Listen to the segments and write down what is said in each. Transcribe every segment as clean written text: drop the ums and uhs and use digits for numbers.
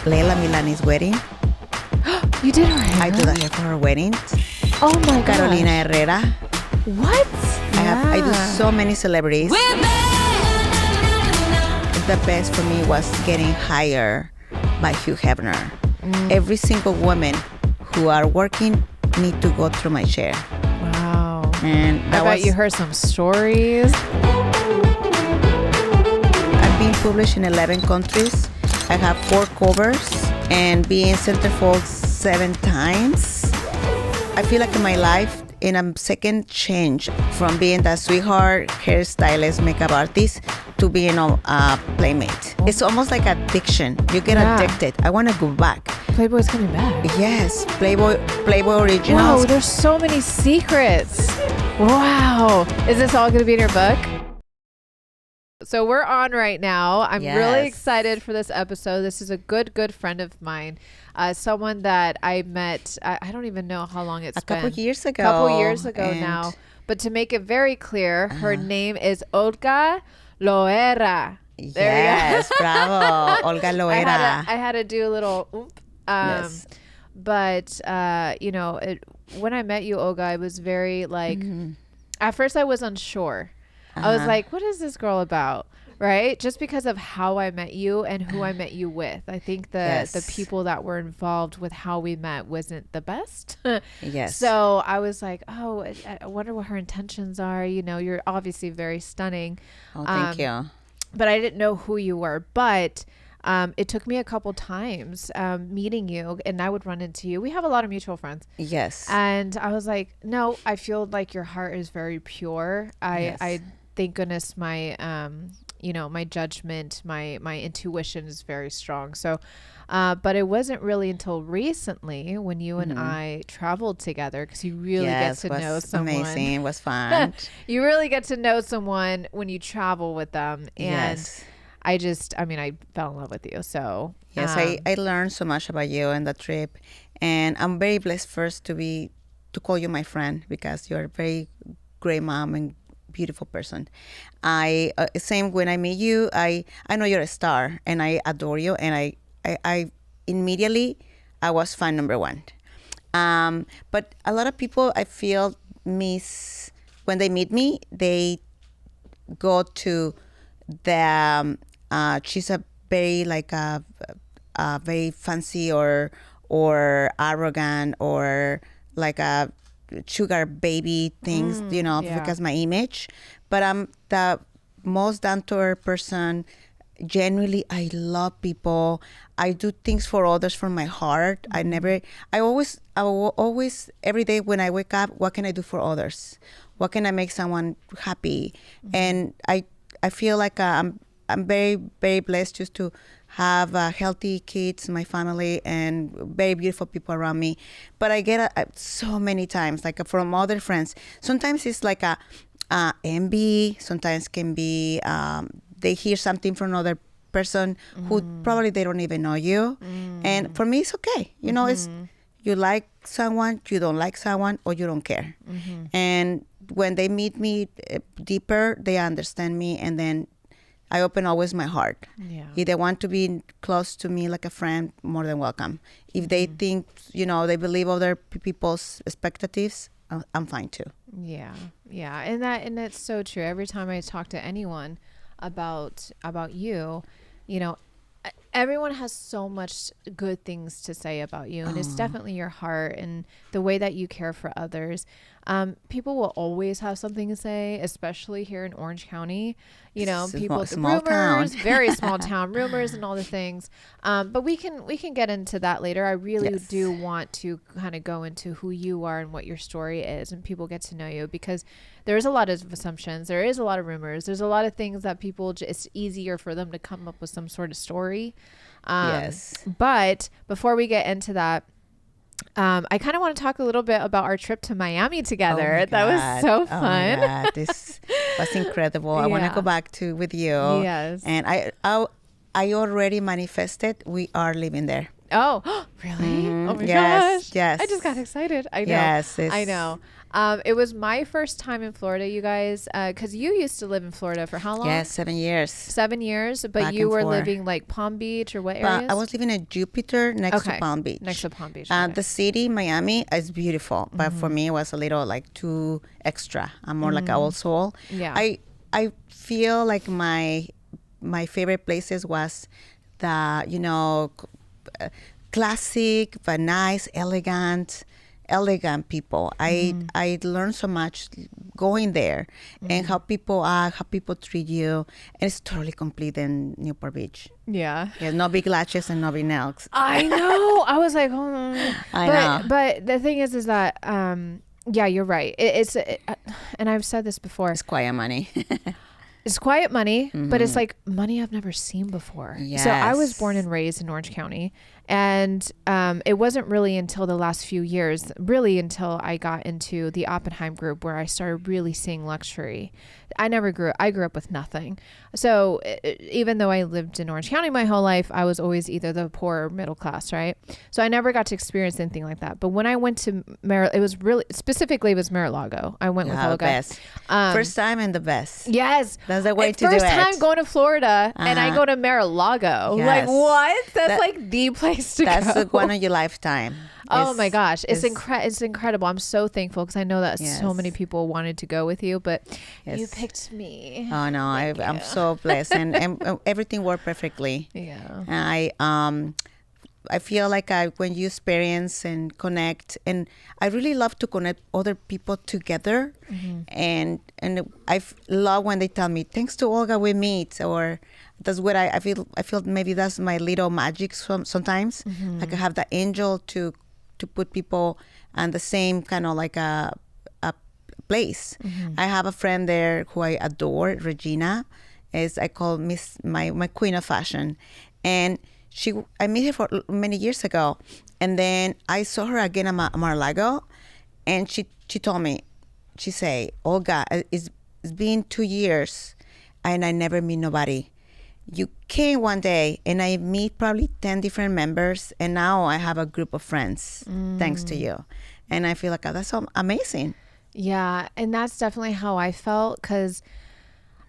Leila Milani's wedding. You did her hair? I do the hair for her wedding. Oh my god. Carolina Herrera. What? I do so many celebrities. The best for me was getting hired by Hugh Hefner. Every single woman who are working need to go through my chair. Wow. And I bet you heard some stories. I've been published in 11 countries. I have 4 covers and being centerfold 7 times. I feel like in my life, in a second change from being the sweetheart, hairstylist, makeup artist to being a playmate. It's almost like addiction. You get addicted. I want to go back. Playboy's coming back. Yes, Playboy Originals. Wow, there's so many secrets. Wow. Is this all going to be in your book? So we're on right now. I'm really excited for this episode. This is a good friend of mine. Someone that I met, I don't even know how long it's been. A couple years ago. Now. But to make it very clear, her name is Olga Loera. Yes, bravo. Olga Loera. I had to do a little oomph. Yes. But, when I met you, Olga, I was very like, at first I was unsure. I was like, what is this girl about? Right? Just because of how I met you and who I met you with. I think the people that were involved with how we met wasn't the best. Yes. So I was like, oh, I wonder what her intentions are. You know, you're obviously very stunning. Oh, thank you. But I didn't know who you were. But it took me a couple times meeting you, and I would run into you. We have a lot of mutual friends. Yes. And I was like, no, I feel like your heart is very pure. I thank goodness my my judgment, my intuition is very strong. So but it wasn't really until recently when you and I traveled together, because you really get to know someone. Amazing. It was fun. You really get to know someone when you travel with them. And I fell in love with you. So yes, I learned so much about you and the trip, and I'm very blessed first to call you my friend, because you're a very great mom and beautiful person. I same when I meet you, I know you're a star and I adore you, and I immediately I was fan number 1. But a lot of people, I feel, miss when they meet me, they go to the she's a very like a very fancy or arrogant or like a sugar baby things, because my image. But I'm the most down-to-earth person. Genuinely, I love people. I do things for others from my heart. I will always, every day when I wake up, what can I do for others? What can I make someone happy? And I feel like I'm very, very blessed just to have healthy kids in my family and very beautiful people around me. But I get so many times, like from other friends. Sometimes it's like a envy. Sometimes can be they hear something from another person who probably they don't even know you. And for me, it's okay. It's you like someone, you don't like someone, or you don't care. And when they meet me deeper, they understand me, and then I open always my heart. Yeah. If they want to be close to me like a friend, more than welcome. If they think, they believe other people's expectations, I'm fine too. Yeah. Yeah. And that's so true. Every time I talk to anyone about you, everyone has so much good things to say about you, and it's definitely your heart and the way that you care for others. People will always have something to say, especially here in Orange County. People, small rumors, town. Very small town, rumors and all the things. But we can get into that later. I really do want to kind of go into who you are and what your story is, and people get to know you, because there is a lot of assumptions. There is a lot of rumors. There's a lot of things that people it's easier for them to come up with some sort of story. But before we get into that, I kind of want to talk a little bit about our trip to Miami together. That was so fun. Oh my God. This was incredible. I want to go back with you. Yes. And I already manifested we are living there. Oh, really? Oh my Yes, gosh. yes. I just got excited. I know. Yes, I know. It was my first time in Florida, you guys, because you used to live in Florida for how long? Yes, 7 years. 7 years, but Back you and were forth. living like Palm Beach or what But areas? I was living in Jupiter next to Okay. Palm Beach. Next to Palm Beach. The city, Miami, is beautiful, but for me, it was a little like too extra. I'm more like an old soul. Yeah. I feel like my favorite places was the classic but nice, elegant people. I learned so much going there, and how people act, how people treat you, and it's totally complete in Newport Beach. Yeah. Yeah, no big lashes and no big nails. I know. I was like, I know. But the thing is that, yeah, you're right. And I've said this before. It's quiet money. It's quiet money, but it's like money I've never seen before. Yes. So I was born and raised in Orange County, and it wasn't really until the last few years, really until I got into the Oppenheim group, where I started really seeing luxury. I grew up with nothing. So even though I lived in Orange County my whole life, I was always either the poor or middle class, right? So I never got to experience anything like that. But when I went to it was really, specifically, it was Mar-a-Lago. I went with Olga. Best. First time and the best. Yes. That's the way to do it. First time going to Florida, and I go to Mar-a-Lago. Yes. Like, what? That's like the place to go. That's one of your lifetime. Oh my gosh. It's incredible. I'm so thankful, because I know that so many people wanted to go with you, but you picked me. Oh no, I'm so blessed, and everything worked perfectly. Yeah. I feel like when you experience and connect, and I really love to connect other people together, and I love when they tell me, thanks to Olga we meet, or that's what I feel. I feel maybe that's my little magic sometimes. Like I have the angel to put people on the same kind of like a place. I have a friend there who I adore, Regina, is I call my queen of fashion, and I met her for many years ago, and then I saw her again at Mar-a-Lago, and she told me, she say, Olga, it's been 2 years, and I never meet nobody. You came one day, and I meet probably 10 different members, and now I have a group of friends thanks to you, and I feel like that's so amazing. Yeah, and that's definitely how I felt, because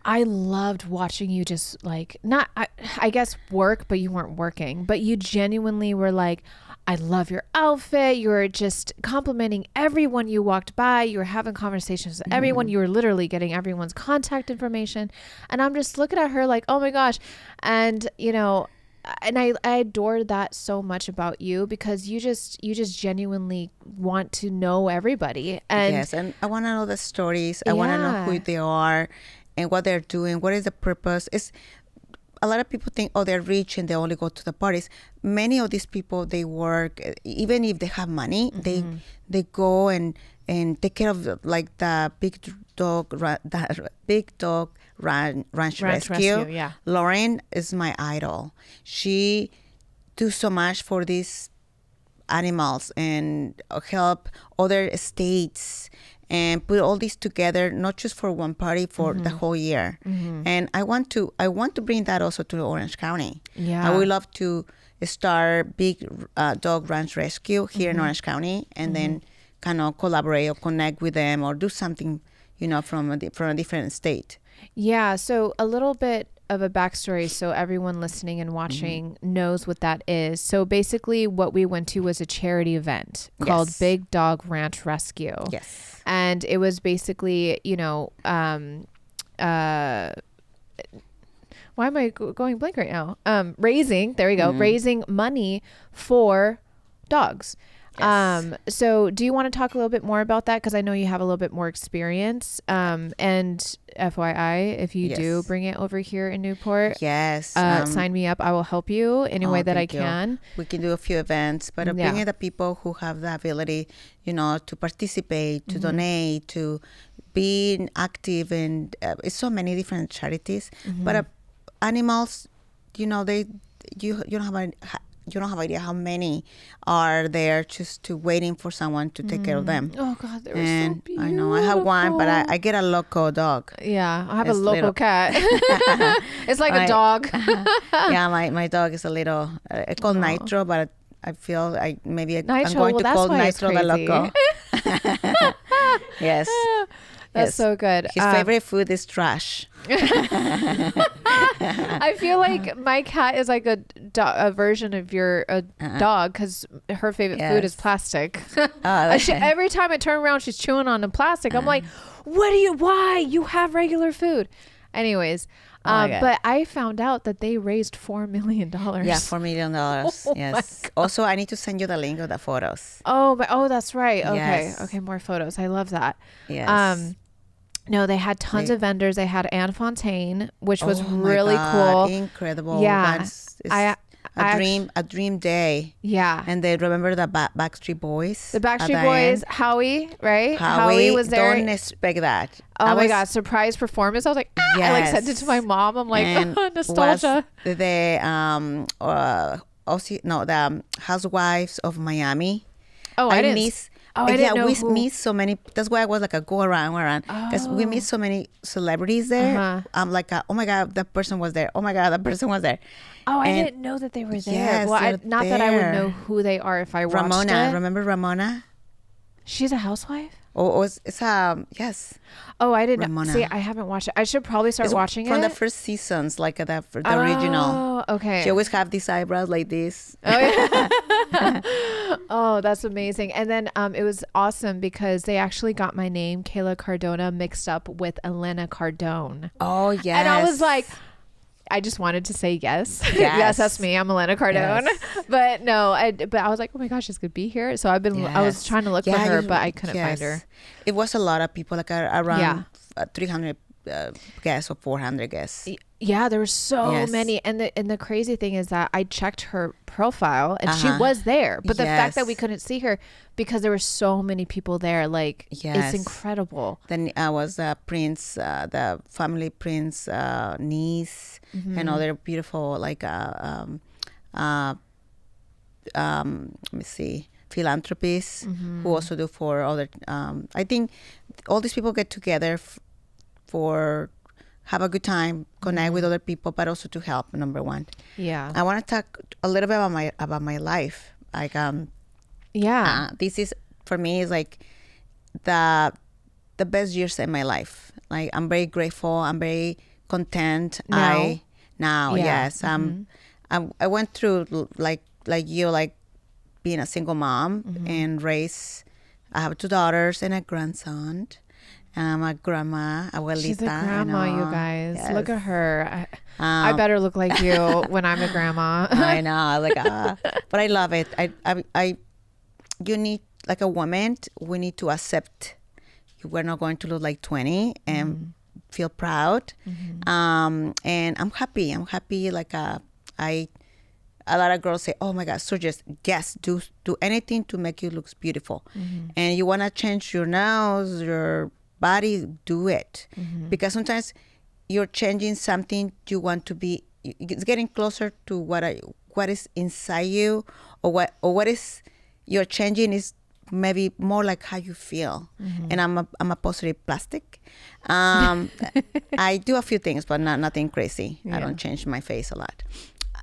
I loved watching you just like, I guess work, but you weren't working, but you genuinely were like, I love your outfit. You were just complimenting everyone you walked by. You were having conversations with everyone. You were literally getting everyone's contact information. And I'm just looking at her like, oh my gosh. And, and I adored that so much about you, because you just genuinely want to know everybody. And yes, and I want to know the stories. I want to know who they are and what they're doing. What is the purpose? A lot of people think, oh, they're rich and they only go to the parties. Many of these people, they work, even if they have money, they go and take care of like the big dog ranch rescue. Yeah. Lauren is my idol. She do so much for these animals and help other states and put all this together, not just for one party, for the whole year. And I want to bring that also to Orange County. Yeah. I would love to start big dog ranch rescue here in Orange County, and then kind of collaborate or connect with them or do something, from a different state. Yeah. So a little bit of a backstory, so everyone listening and watching knows what that is. So basically what we went to was a charity event called Big Dog Ranch Rescue. Yes. And it was basically, why am I going blank right now? Raising money for dogs. Yes. So do you want to talk a little bit more about that? Because I know you have a little bit more experience. And FYI, if you do bring it over here in Newport, sign me up. I will help you any way that I can. We can do a few events, but bringing the people who have the ability, to participate, to donate, to be active, and it's so many different charities. But animals, you don't have idea how many are there just to waiting for someone to take care of them. Oh God, they were so beautiful. I know I have one, but I get a local dog. Yeah, I have a local cat. It's like a dog. Yeah, my dog is a little. I call Nitro, but I feel I'm Nitro. going Well, to that's call why it's Nitro the crazy. Loco. Yes. That's Yes. so good. His favorite food is trash. I feel like my cat is like a version of your dog because her favorite food is Yes. plastic. Oh, Every time I turn around, she's chewing on the plastic. I'm like, why? You have regular food. Anyways, Oh my God. but I found out that they raised $4 million. Yeah, $4 million. Oh Yes. Also, I need to send you the link of the photos. Oh, that's right. Okay. Yes. Okay. More photos. I love that. Yes. No, they had tons They- of vendors. They had Anne Fontaine, which was Oh my really God, cool. incredible. Yeah. It's I a dream day. Yeah. And they remember the Backstreet Boys. The at Backstreet the Boys, end? Howie, right? Howie was there. Don't expect that. Oh my God, surprise performance. I was like, I like sent it to my Yes. mom. I'm like, And nostalgia. was the Housewives of Miami. Oh, I didn't. miss. I didn't know we who. miss so many. That's why I was like a go around because we miss so many celebrities there. Uh-huh. I'm like, oh my God, that person was there. Oh my God, that person was there. Oh, I And didn't know that they were there. yes, Well, they're not that I would there. know who they are if I watched Ramona, it. remember Ramona? She's a housewife? It's yes. Oh, I didn't know. Ramona. See, I haven't watched it. I should probably start It's watching from it. the first seasons, like the original. Oh, okay. She always have these eyebrows like this. Oh, yeah. Oh, that's amazing. And then it was awesome because they actually got my name, Kayla Cardona, mixed up with Elena Cardone. Oh yes. And I was like, I just wanted to say yes. Yes. Yes, that's me. I'm Elena Cardone. Yes. But no, but I was like, oh my gosh, she's going to be here. So I was Yes. trying to look for Yeah, her, but I couldn't find yes. her. It was a lot of people, like around Yeah. 300 guests or 400 guests. Yeah, there were so Yes. many, and the crazy thing is that I checked her profile and she Uh-huh. was there, but the fact that we Yes. couldn't see her because there were so many people there, like Yes. it's incredible. Then I was Prince, the family Prince niece, and other beautiful let me see, philanthropists who also do for other. I think all these people get together for have a good time, connect with other people, but also to help. Number one, Yeah, I want to talk a little bit about my life. Like yeah, this is for me is like the best years in my life. Like I'm very grateful. I'm very content. Now? Now Yeah. yes. I went through like you, like being a single mom and raise. I have 2 daughters and a grandson. I'm a grandma, abuelita. she's a grandma, you guys. Yes. Look at her. I better look like you when I'm a grandma. I know, like, but I love it. You need, like a woman, we need to accept we're not going to look like 20 and feel proud. And I'm happy. Like, a lot of girls say, oh my God, so just, yes, do anything to make you look beautiful. And you want to change your nose, your body, do it. Because sometimes you're changing something you want to be, it's getting closer to what is inside you, or what is you're changing is maybe more like how you feel. And I'm a positive plastic. I do a few things, but nothing crazy. I don't change my face a lot.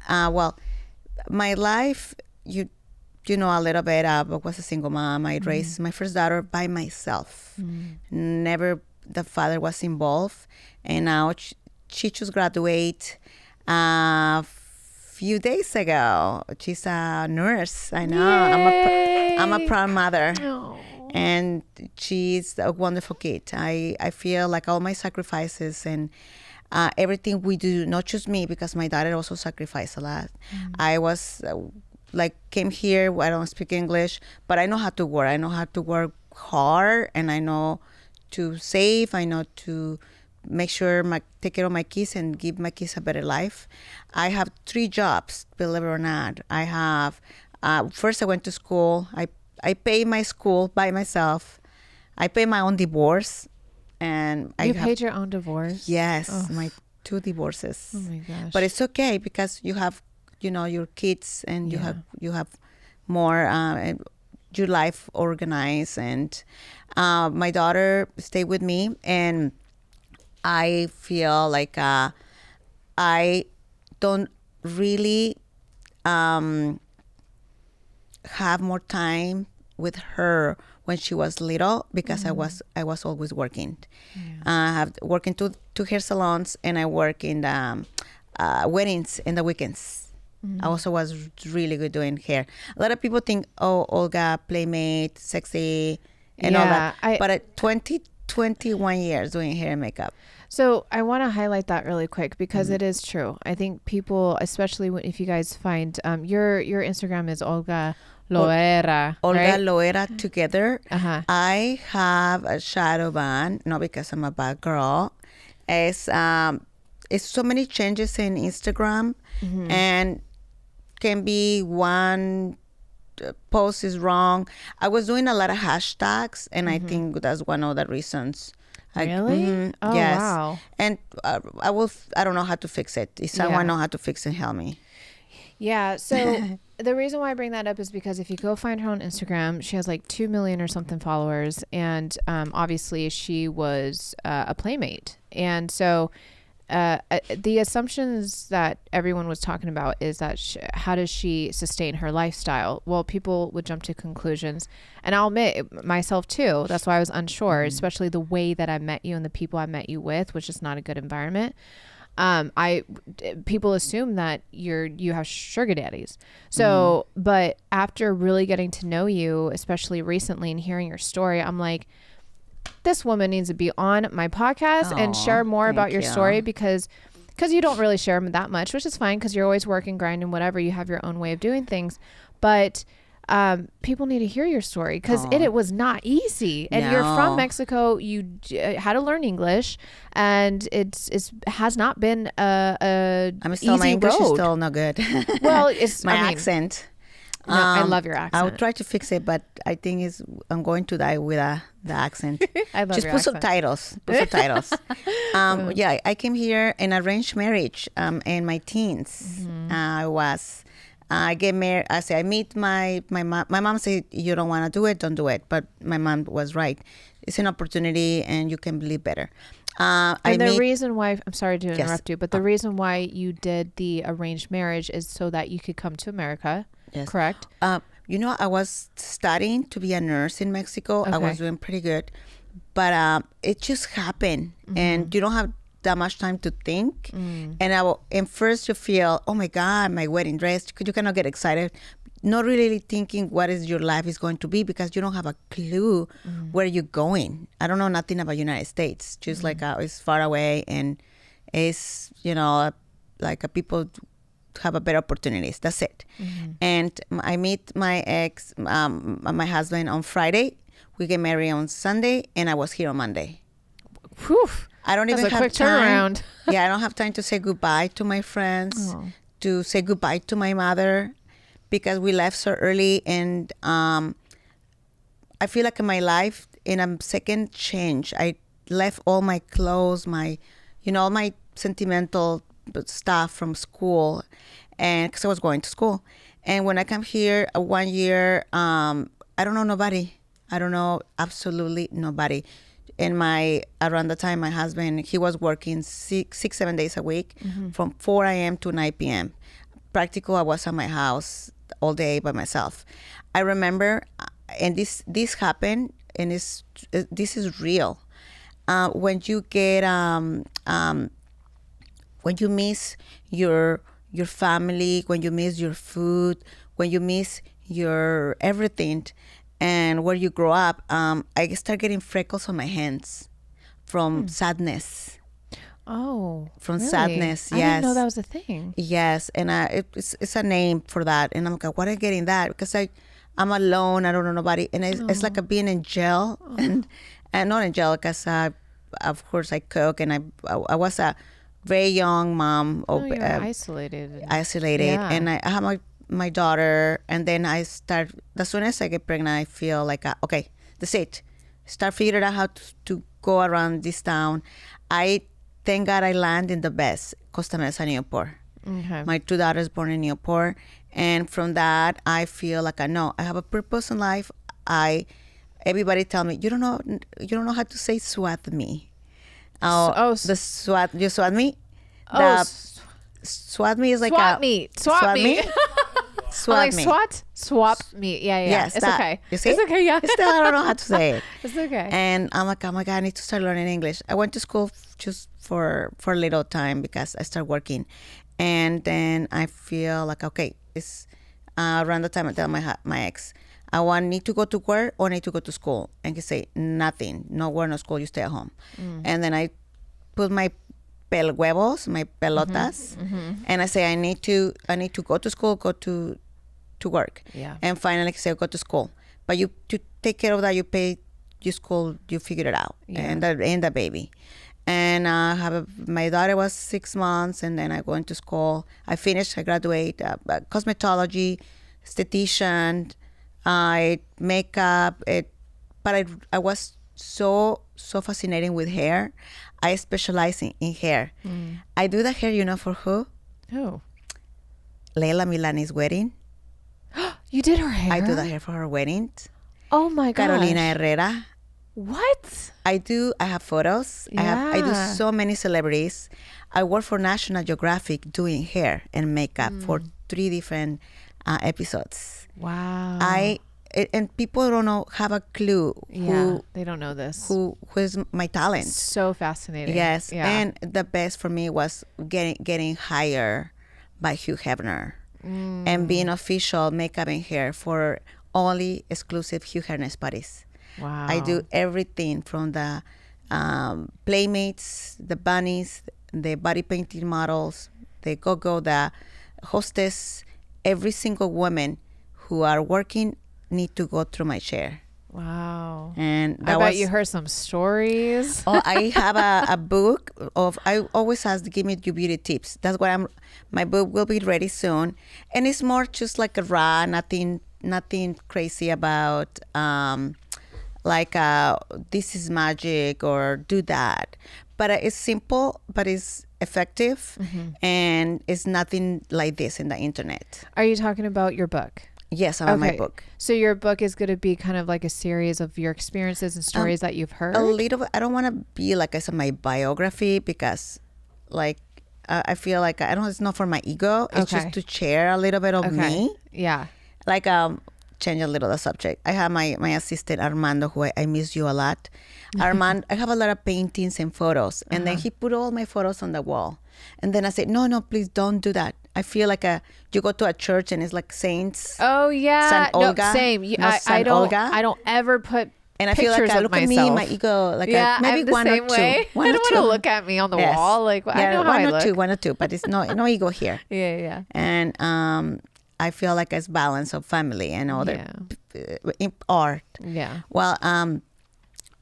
Well, my life, you know a little bit. I was a single mom. I raised my first daughter by myself. Never the father was involved. And now she just graduate few days ago. She's a nurse. I know. I'm a proud mother. Oh. And she's a wonderful kid. I feel like all my sacrifices and everything we do, not just me, because my daughter also sacrificed a lot. I was came here, I don't speak English, but I know how to work. I know how to work hard, and I know to save. I know to make sure take care of my kids and give my kids a better life. I have 3 jobs, believe it or not. I have, first I went to school. I pay my school by myself. I pay my own divorce. And You paid your own divorce? Yes, Oh. my 2 divorces. Oh my gosh. But it's okay because you have, your kids, and you have more your life organized. And my daughter stayed with me, and I feel like I don't really have more time with her when she was little because I was always working. I have working two hair salons, and I work in the weddings in the weekends. I also was really good doing hair. A lot of people think, oh, Olga, playmate, sexy, and all that. But at 21 years doing hair and makeup. So I want to highlight that really quick because it is true. I think people, especially if you guys find your Instagram is Olga Loera, Olga right? Loera together. Uh-huh. I have a shadow ban, not because I'm a bad girl. It's so many changes in Instagram, and can be one post is wrong. I was doing a lot of hashtags, and I think that's one of the reasons. Really? Oh, yes. wow. And I don't know how to fix it. If someone know how to fix it, help me. Yeah. So the reason why I bring that up is because if you go find her on Instagram, she has like 2 million or something followers. And obviously she was a playmate. And so the assumptions that everyone was talking about is that how does she sustain her lifestyle? Well, people would jump to conclusions, and I'll admit myself too. That's why I was unsure, especially the way that I met you and the people I met you with, which is not a good environment. People assume that you have sugar daddies. So, but after really getting to know you, especially recently, and hearing your story, I'm like, this woman needs to be on my podcast and share more about your story because you don't really share them that much, which is fine because you're always working, grinding, whatever. You have your own way of doing things, but people need to hear your story because it was not easy. And you're from Mexico. You had to learn English, and it has not been a easy my English is road. still not good. Well, it's my accent. No, I love your accent. I'll try to fix it, but I think I'm going to die with the accent. I love Just your put accent. subtitles. Put subtitles. Yeah, I came here in arranged marriage in my teens. I get married. I meet my mom. My mom said, "You don't want to do it, don't do it." But my mom was right. It's an opportunity, and you can believe better. And the reason why, I'm sorry to interrupt you, but the reason why you did the arranged marriage is so that you could come to America. Yes. Correct. I was studying to be a nurse in Mexico. Okay. I was doing pretty good, but it just happened, and you don't have that much time to think. And first you feel, oh my God, my wedding dress. You cannot get excited, not really thinking what is your life is going to be because you don't have a clue where you're going. I don't know nothing about United States. Just like it's far away, and it's like people have a better opportunities. That's it. And I meet my ex, my husband on Friday. We get married on Sunday, and I was here on Monday. Whew. I don't even That's a have quick time. turnaround. Yeah, I don't have time to say goodbye to my friends, to say goodbye to my mother, because we left so early. And I feel like in my life, in a second change, I left all my clothes, all my sentimental stuff from school, and because I was going to school. And when I come here 1 year, I don't know nobody. I don't know absolutely nobody. And around the time my husband, he was working 7 days a week from 4 a.m. to 9 p.m. Practical, I was at my house all day by myself. I remember, and this happened, and this is real. When you get when you miss your family, when you miss your food, when you miss your everything, and where you grow up, I start getting freckles on my hands from sadness. Oh, from really? Sadness. Yes, I didn't know that was a thing. Yes, and it's a name for that. And I'm like, what am I getting that? Because I'm alone. I don't know nobody, and it's like being in jail, and not in jail because of course I cook, and I was a very young mom. You're isolated. Yeah. And I have my daughter, and then I start, as soon as I get pregnant, I feel like, okay, that's it. Start figuring out how to go around this town. Thank God I land in the best, Costa Mesa, Newport. Okay. My 2 daughters born in Newport. And from that, I feel like I know I have a purpose in life. Everybody tell me, you don't know how to say swat me. The swat, you swat me? Swat me is like swat meat. Swat meat. swap like, me. swap me. Yeah. Yes, It's that. okay. You see? It's okay. Yeah. Still, I don't know how to say it. It's okay. And I'm like, oh my God, I need to start learning English. I went to school just for a little time because I started working. And then I feel like, okay, it's around the time I tell my ex, need to go to work or need to go to school. And he say, nothing, no work, no school, you stay at home. And then I put my huevos, my pelotas, and I say, I need to go to school, go to work. Yeah. And finally say, go to school. But you to take care of that, you pay your school, you figure it out. Yeah. And the baby. And my daughter was 6 months, and then I go into school. I graduate, cosmetology, esthetician, I makeup. But I was so fascinating with hair. I specialize in hair. I do the hair, for who? Oh. Leila Milani's wedding. You did her hair? I do the hair for her wedding. Oh my gosh. Carolina Herrera. What? I have photos. I do Yeah. so many celebrities. I work for National Geographic doing hair and makeup for 3 different episodes. Wow. And people don't have a clue they don't know this. who is my talent. So fascinating. Yes. Yeah. And the best for me was getting hired by Hugh Hefner and being official makeup and hair for only exclusive Hugh Hefner parties. Wow. I do everything from the playmates, the bunnies, the body painting models, the go-go, the hostess. Every single woman who are working need to go through my chair. Wow. And I bet you heard some stories. Oh, I have a book of. I always ask, give me your beauty tips. That's what my book will be ready soon, and it's more just like a raw, nothing crazy about this is magic or do that. But it's simple, but it's effective, and it's nothing like this in the internet. Are you talking about your book? Yes, I have my book. So your book is going to be kind of like a series of your experiences and stories that you've heard? A little bit. I don't want to be, like I said, my biography because, I feel like it's not for my ego. It's just to share a little bit of me. Yeah. Change a little the subject. I have my assistant Armando, who I miss you a lot. Armando, I have a lot of paintings and photos, and then he put all my photos on the wall. And then I said, no, please don't do that. I feel like you go to a church and it's like saints. Oh yeah, San Olga. No, same. I don't ever put. And I feel like I look at me, my ego, maybe I'm the one same or two. Way. I don't want to look at me on the wall. I know how I look. One or two, but it's no ego here. Yeah. And I feel like it's balance of family and other art. Yeah. Well,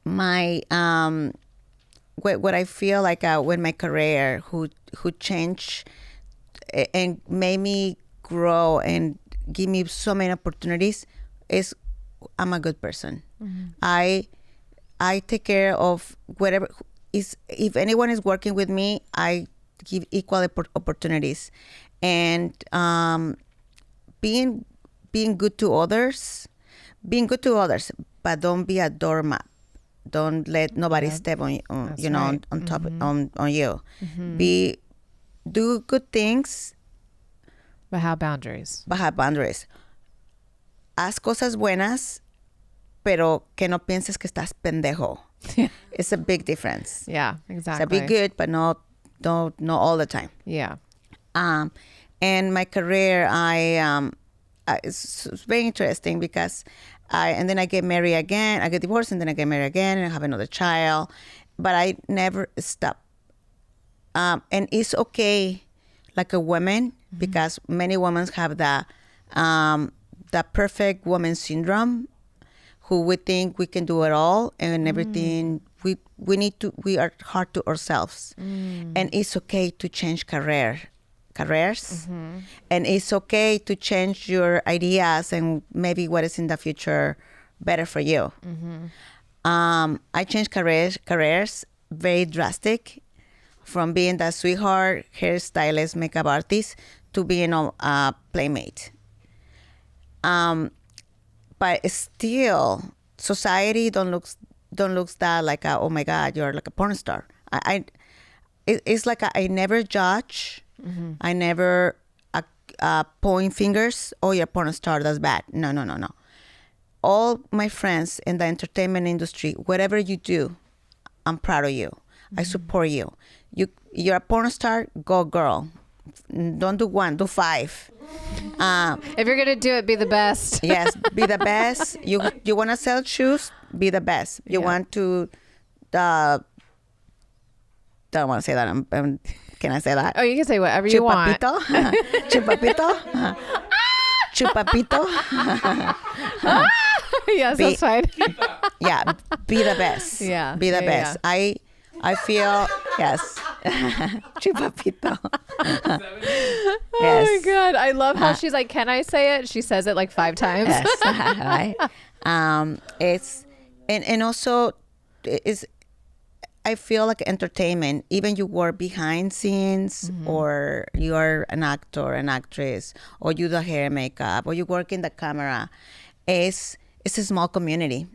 my what I feel like with my career, who changed and made me grow and give me so many opportunities, is I'm a good person. I take care of whatever is. If anyone is working with me, I give equal opportunities, and being good to others, but don't be a doormat. Don't let nobody step on on top on you. Do good things, but have boundaries. Haz cosas buenas, pero que no pienses que estás pendejo. It's a big difference. Yeah, exactly. So be good, but not all the time. Yeah. And my career, it's very interesting because and then I get married again. I get divorced, and then I get married again, and I have another child. But I never stop. And it's okay, like a woman, because many women have the perfect woman syndrome, who we think we can do it all and everything. We are hard to ourselves, and it's okay to change careers, and it's okay to change your ideas and maybe what is in the future better for you. I changed careers very drastic, from being the sweetheart hairstylist, makeup artist, to being a playmate. But still, society don't looks that like oh my God, you're like a porn star. It's like I never judge. I never point fingers. Oh, you're a porn star. That's bad. No, no, no, no. All my friends in the entertainment industry, whatever you do, I'm proud of you. I support you. You're a porn star. Go, girl. Don't do one. Do 5. If you're gonna do it, be the best. Yes, be the best. You want to sell shoes? Be the best. You want to. Don't want to say that. Can I say that? Oh, you can say whatever you want. Chupapito. Chupapito. Yes, that's fine. Yeah, be the best. Yeah, be the yeah, best. yeah. I feel yes. Chupapito. Oh my God, I love how she's like, "Can I say it?" She says it like 5 times. Yes, right. It's and also is. I feel like entertainment, even you work behind scenes or you're an actor, an actress, or you do hair and makeup, or you work in the camera, it's a small community.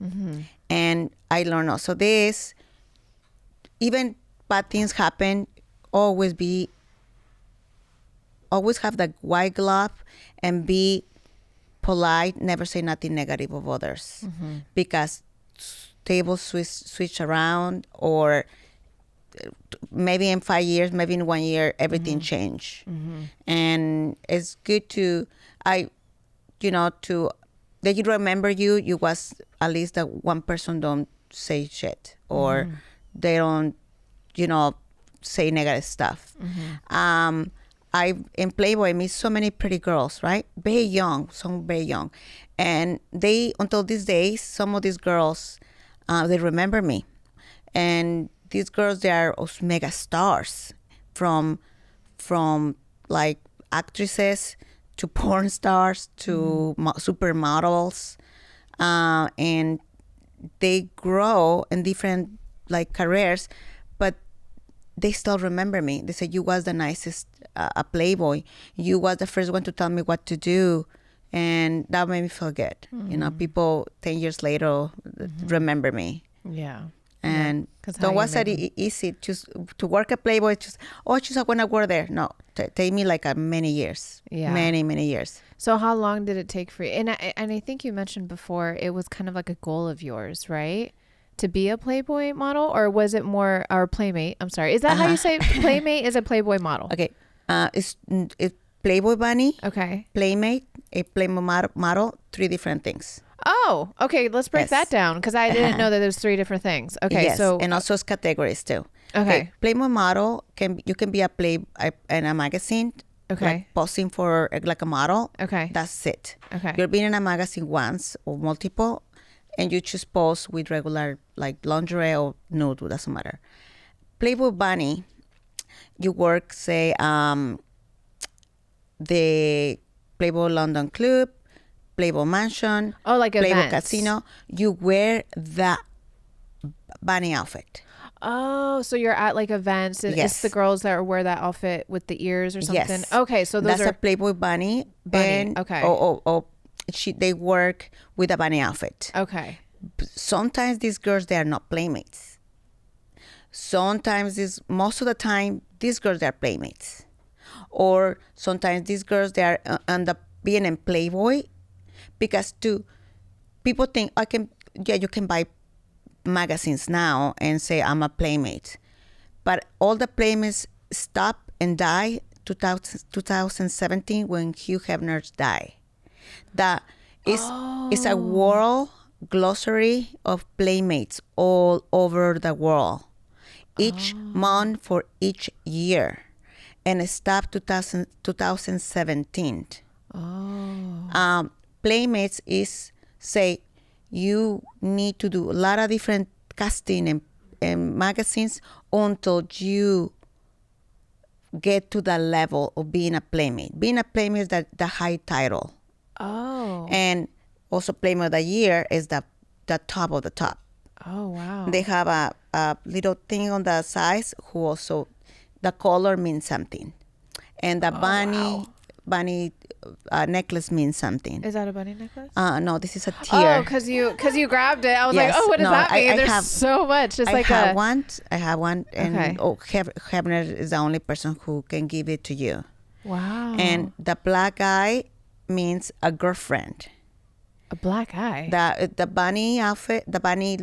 And I learned also this, even bad things happen, always have the white glove and be polite, never say nothing negative of others. Because tables switch around, or maybe in 5 years, maybe in 1 year, everything change. And it's good to that you remember you was at least that one person don't say shit, or they don't say negative stuff. I in Playboy meet so many pretty girls, right? Very young, some very young, and they until these days, some of these girls. They remember me, and these girls, they are mega stars, from like actresses to porn stars to supermodels, and they grow in different like careers, but they still remember me. They say, "You was the nicest a Playboy. You was the first one to tell me what to do." And that made me feel good. People 10 years later remember me. Yeah. And don't was that easy to work at Playboy. Just I want to work there. No, take me like many years. Yeah. Many years. So how long did it take for you? And I think you mentioned before it was kind of like a goal of yours, right? To be a Playboy model, or was it more or Playmate? I'm sorry. Is that how you say it? Playmate is a Playboy model? Okay. It's Playboy Bunny. Okay. Playmate, a Playboy model, 3 different things. Oh, okay. Let's break that down, because I didn't know that there's 3 different things. Okay, yes. so And also it's categories too. Okay. Playboy model you can be in a magazine. Okay. Like posing for like a model. Okay. That's it. Okay. You're being in a magazine once or multiple, and you just pose with regular like lingerie or nude. Doesn't matter. Playboy Bunny, you work say the Playboy London Club, Playboy Mansion, like Playboy events. Casino. You wear the bunny outfit. Oh, so you're at like events, and Yes. it's the girls that wear that outfit with the ears or something. Yes. Okay, so those That's are a Playboy bunny. And, okay. They work with a bunny outfit. okay. Sometimes these girls, they are not playmates. Sometimes most of the time, these girls, they are playmates. Or sometimes these girls, they are end up being in Playboy, because people think you can buy magazines now and say I'm a playmate, but all the playmates stop and die 2017 when Hugh Hefner died. That is a world glossary of playmates all over the world, each month for each year, and it stopped 2017. Playmates is say you need to do a lot of different casting and magazines until you get to the level of being a playmate. Being a playmate is the high title. Oh. And also Playmate of the Year is the top of the top. Oh, wow. They have a little thing on the sides who also, the color means something. And the bunny necklace means something. Is that a bunny necklace? No, this is a tear. Oh, because you grabbed it. I was Yes. like, oh, what does No, that mean? I There's have- so much. It's I like have a one, and Okay. Hebner is the only person who can give it to you. Wow. And the black eye means a girlfriend. A black eye. The bunny outfit, the bunny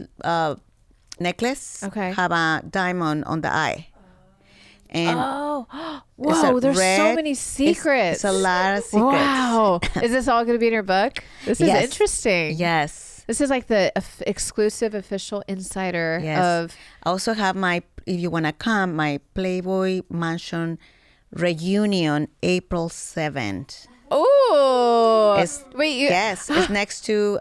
necklace, Okay. have a diamond on the eye. And Oh, whoa! There's so many secrets. It's a lot of secrets. Wow! Is this all going to be in your book? This is interesting. Yes. This is like the exclusive official insider of. I also have if you want to come, my Playboy Mansion reunion, April 7th. Oh! Wait, yes, it's next to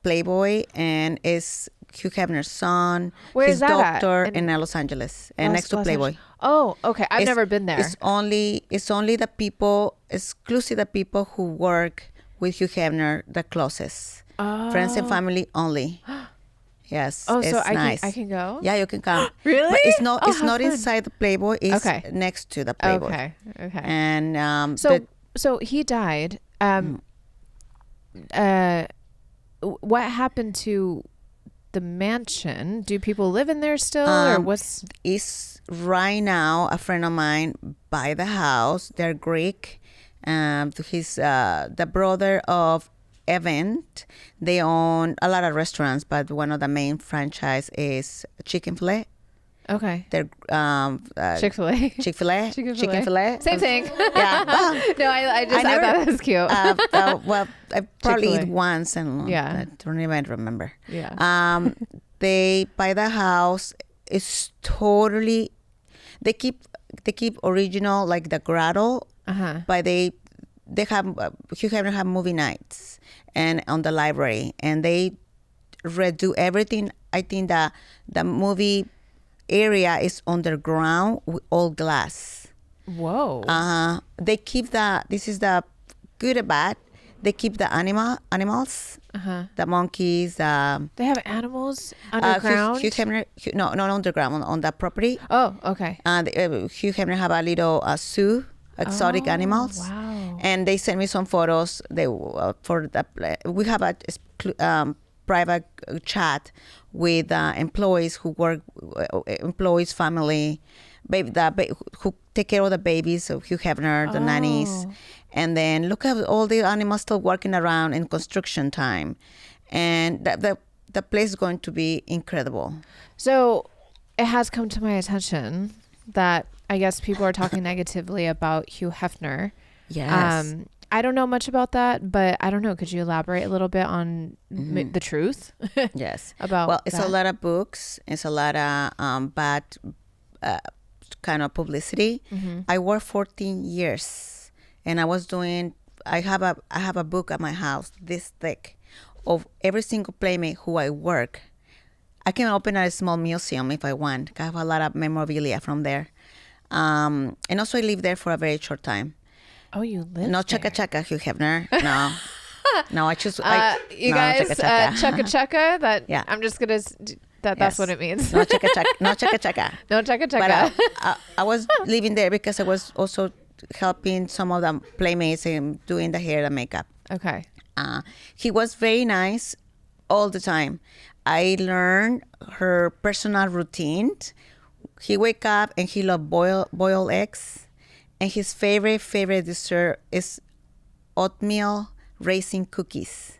Playboy, and it's Hugh Hefner's son, his doctor in Los Angeles, and next to Playboy. Oh, okay. I've never been there. It's only the people, exclusive the people who work with Hugh Hefner, the closest. Friends and family only. Yes. Oh, it's so nice. I can go? Yeah, you can come. Really? But it's not fun. inside the Playboy. It's next to the Playboy. Okay. And so he died. What happened to the mansion? Do people live in there still, or what's? Is right now a friend of mine buy the house. They're Greek. He's the brother of Evan. They own a lot of restaurants, but one of the main franchise is Chick-fil-A. Okay. They're Chick-fil-A. Chick-fil-A. Chicken-fil-A. Same thing. Yeah. No, I thought it was cute. Well, I probably eat once, and I don't even remember. Yeah. They buy the house. It's totally. They keep original, like the grotto, but they have Hugh Hefner have movie nights and on the library, and they redo everything. I think the movie area is underground with all glass. Whoa. They keep this is the good or bad. They keep the animals, the monkeys. They have animals underground? Hugh Hefner, no, not underground, on the property. Oh, okay. Hugh Hefner have a little zoo, exotic animals. Wow. And they sent me some photos. We have a private chat with employees who work, employees, family, who take care of the babies of Hugh Hefner, the nannies. And then look at all the animals still working around in construction time. And the place is going to be incredible. So it has come to my attention that I guess people are talking negatively about Hugh Hefner. Yes. I don't know much about that, but I don't know. Could you elaborate a little bit on the truth? Yes. About it's a lot of books. It's a lot of bad kind of publicity. I worked 14 years. And I have a book at my house this thick of every single playmate who I work. I can open a small museum if I want. I have a lot of memorabilia from there. And also I lived there for a very short time. Oh, you lived No, there? chaka Hugh Hefner. No. No, I choose. You guys, chaka. That I'm just gonna. That's what it means. No chaka. No chaka. No chaka. But I was living there because I was also helping some of the playmates and doing the hair and makeup. Okay. He was very nice all the time. I learned her personal routine. He wake up and he loved boiled eggs, and his favorite dessert is oatmeal raisin cookies.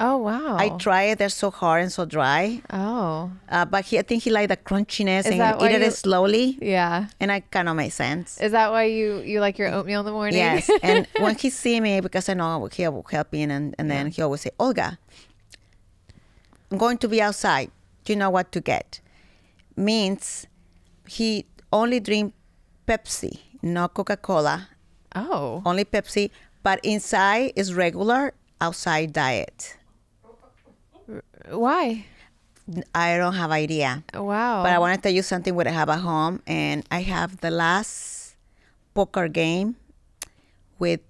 Oh, wow. I tried. They're so hard and so dry. Oh. But I think he liked the crunchiness Is and eat it slowly. Yeah. And I kind of made sense. Is that why you like your oatmeal in the morning? Yes. And when he see me, because I know he'll help me, and then he always say, Olga, I'm going to be outside. Do you know what to get? Means he only drink Pepsi, no Coca-Cola. Oh. Only Pepsi. But inside is regular, outside diet. Why? I don't have idea. Wow. But I want to tell you something what I have at home. And I have the last poker game with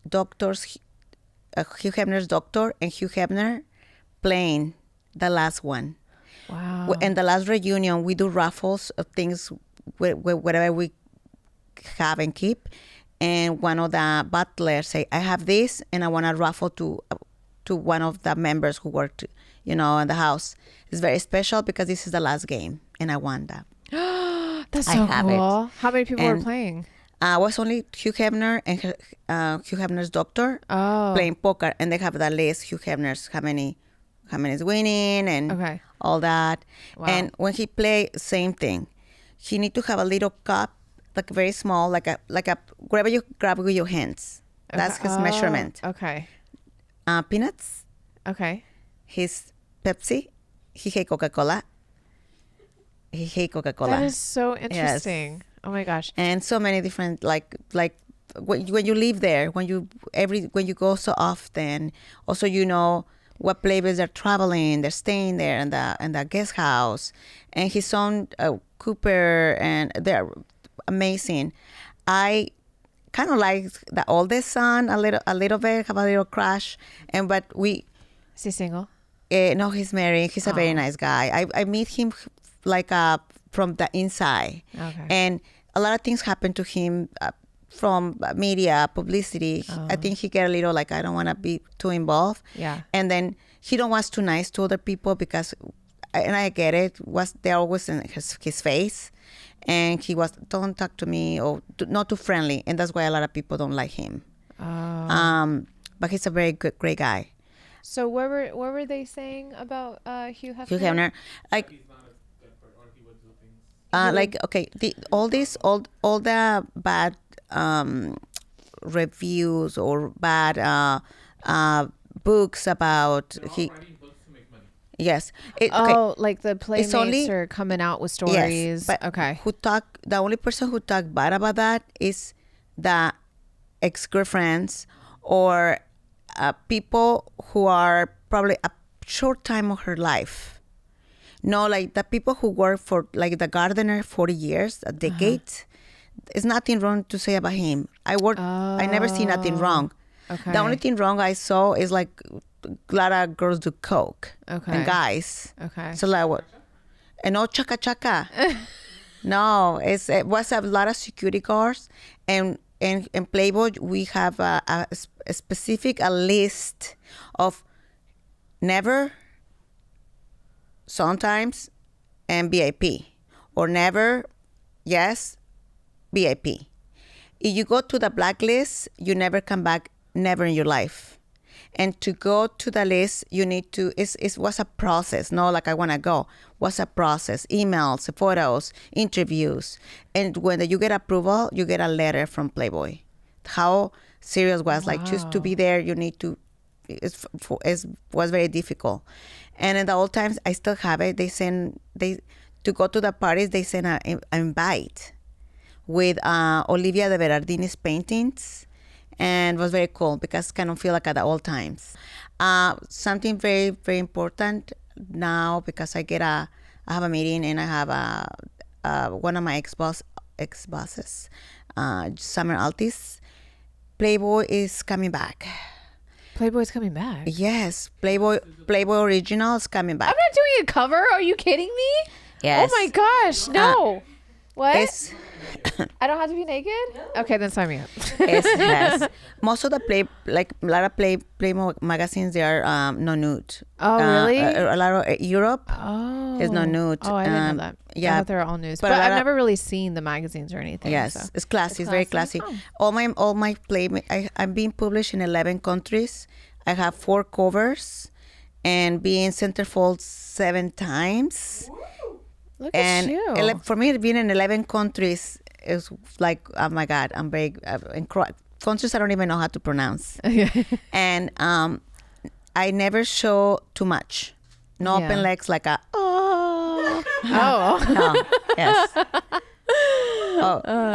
doctors, Hugh Hefner's doctor and Hugh Hefner playing the last one. Wow. And the last reunion, we do raffles of things, whatever we have and keep. And one of the butlers say, I have this, and I want to raffle to one of the members who worked, in the house. It's very special because this is the last game, and I won that. That's so cool. How many people were playing? Was only Hugh Hefner and Hugh Hefner's doctor Oh. playing poker, and they have the list. Hugh Hefner's how many is winning and Okay. all that. Wow. And when he play, same thing. He need to have a little cup, like very small, like a whatever you grab with your hands. That's Okay. his Oh, measurement. Okay. Peanuts, Okay. his Pepsi, he hate Coca-Cola. He hate Coca-Cola. That is so interesting. Oh my gosh. And so many different like when you live there, when you go so often, also what playboys are traveling, they're staying there in the guest house, and his son Cooper, and they're amazing. I kind of like the oldest son a little bit, have a little crush, but we Is he single? no, he's married. He's a very nice guy. I meet him like from the inside, Okay. and a lot of things happen to him from media publicity. I think he get a little like, I don't want to be too involved. Yeah. And then he don't was too nice to other people because, and I get it, was they're always in his face, and he was, don't talk to me, or not too friendly, and that's why a lot of people don't like him. But he's a very great guy. So what were they saying about Hugh Hefner? Hugh Hefner, like. He's not a good person, or he would do things. Like, okay, all the bad reviews or bad books about They're all he. writing books to make money. Yes. Oh, like the Playmates only- are coming out with stories. Yes, but Okay. the only person who talk bad about that is the ex-girlfriends or people who are probably a short time of her life. No, like the people who work for like the gardener 40 years, a decade. There's nothing wrong to say about him. I never see nothing wrong. Okay. The only thing wrong I saw is like a lot of girls do coke. Okay. And guys. Okay. So like what? And no chaka chaka. No, it was a lot of security guards, and in Playboy we have a specific list of never, sometimes, and VIP, or never, yes, VIP. If you go to the blacklist, you never come back, never in your life. And to go to the list, you need to, it was a process, not like I want to go. Was a process, emails, photos, interviews. And when you get approval, you get a letter from Playboy. How serious was, like, just to be there, you need to, was very difficult. And in the old times, I still have it. To go to the parties, they send an invite with Olivia de Berardini's paintings, and it was very cool because kind of feel like at the old times. Something very, very important now, because I have a meeting, and I have one of my ex-bosses, Summer Altis. Playboy is coming back. Playboy's coming back. Yes, Playboy Original is coming back. I'm not doing a cover. Are you kidding me? Yes. Oh my gosh. No. What? It's, I don't have to be naked? Okay, then sign me up. yes. Most of the a lot of Playboy magazines, they are no nude. Oh, really? A lot of Europe Oh. is no nude. Oh, I didn't know that. Yeah. I thought they were all news. But But a lot I've of- never really seen the magazines or anything. Yes, so. it's classy. It's very classy. Oh. All my Playboy, I'm being published in 11 countries. I have 4 covers, and being centerfold 7 times. Look And at you. for me, being in 11 countries is like, oh my God, I'm very, countries I don't even know how to pronounce. And I never show too much. No Yeah. open legs like Oh. no, yes.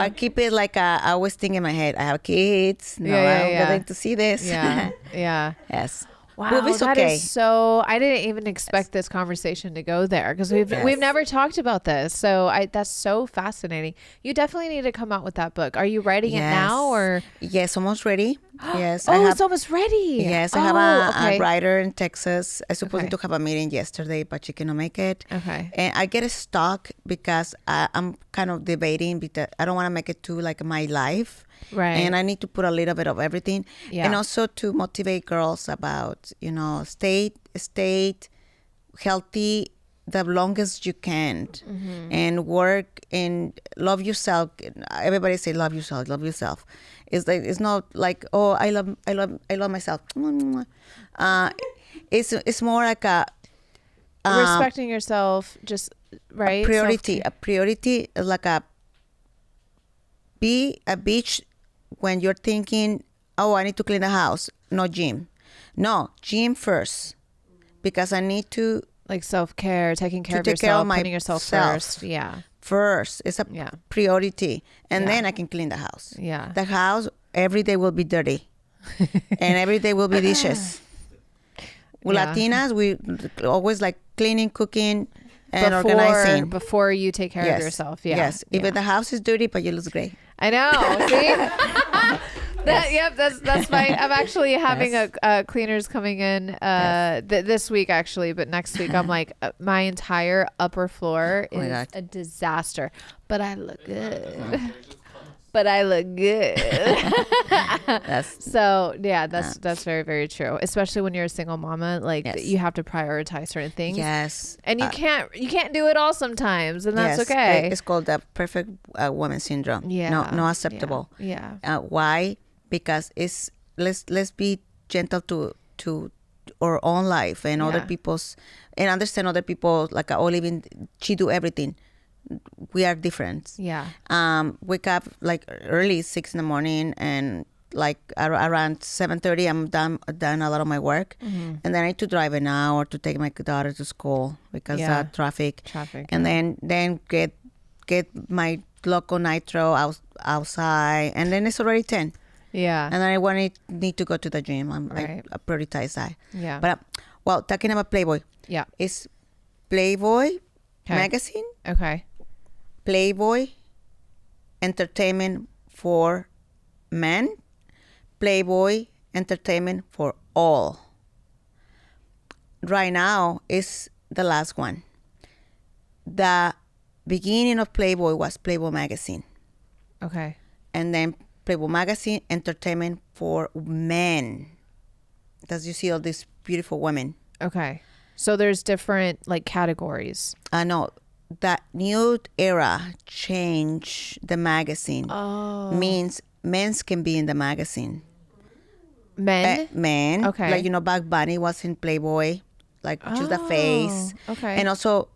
I keep it like I always think in my head, I have kids. No, I'm going to see this. Yeah. Yeah. Yes. Wow, But it's that okay. is so. I didn't even expect this conversation to go there because we've never talked about this. So that's so fascinating. You definitely need to come out with that book. Are you writing it now or? Yes, almost ready. Yes. Oh, it's almost ready. Yes, I have a okay. writer in Texas. I supposed Okay. to have a meeting yesterday, but she cannot make it. Okay. And I get stuck because I'm kind of debating, because I don't want to make it too like my life. Right. And I need to put a little bit of everything. Yeah. And also to motivate girls about, stay healthy the longest you can, and work and love yourself. Everybody say love yourself, love yourself. It's not like, oh, I love myself. It's more like a Respecting yourself, just right. priority. Self-care. A priority is like be a bitch when you're thinking, oh, I need to clean the house. No gym. No, gym first. Because I need to Like self-care, taking care of take care of yourself, putting yourself myself. first. Yeah. first. It's a Yeah. priority. And Yeah. then I can clean the house. Yeah. The house every day will be dirty. And every day will be dishes. With Yeah. Latinas, we always like cleaning, cooking, and organizing. Before you take care of yourself. Yeah. Yes. Yeah. Even the house is dirty, but you look great. I know. See? Yep, that's fine. I'm actually having a cleaners coming in this week actually, but next week I'm like my entire upper floor Oh my is God. a disaster, but I look good. But I look good. So yeah, that's very, very true. Especially when you're a single mama, like Yes. you have to prioritize certain things. Yes. And you can't do it all sometimes, and that's Yes. okay. It's called the perfect woman syndrome. Yeah. No acceptable. Yeah. Why? Because it's let's be gentle to our own life and other Yeah. people's, and understand other people, like all living. She do everything. We are different. Yeah. Wake up like early 6 in the morning, and like around 7:30 I'm done a lot of my work, and then I need to drive an hour to take my daughter to school because Yeah. traffic. Traffic. And then get my local nitro outside, and then it's already 10, Yeah. and then I need to go to the gym. Right. I prioritize that. Yeah. But well, talking about Playboy, Yeah. it's Playboy Okay. magazine, Okay. Playboy entertainment for men, Playboy entertainment for all. Right now is the last one. The beginning of Playboy was Playboy magazine, Okay. and then Playboy magazine entertainment for men. Does you see all these beautiful women? Okay. So there's different like categories. No, that new era changed the magazine. Oh. Means men's can be in the magazine. Men? Men. Okay. Like, Bugs Bunny was in Playboy, like just the face. Okay. And also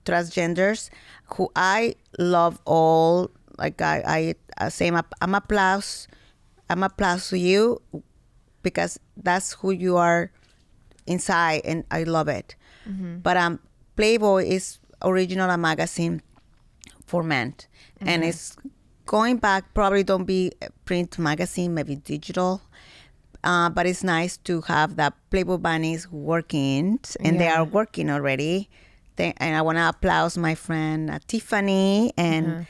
transgenders, who I love all. Like I say, I'm applause to you, because that's who you are inside, and I love it. But Playboy is original a magazine for men, and it's going back. Probably don't be a print magazine, maybe digital. But it's nice to have the Playboy bunnies working, and they Yeah. are working already. And I want to applaud my friend Tiffany and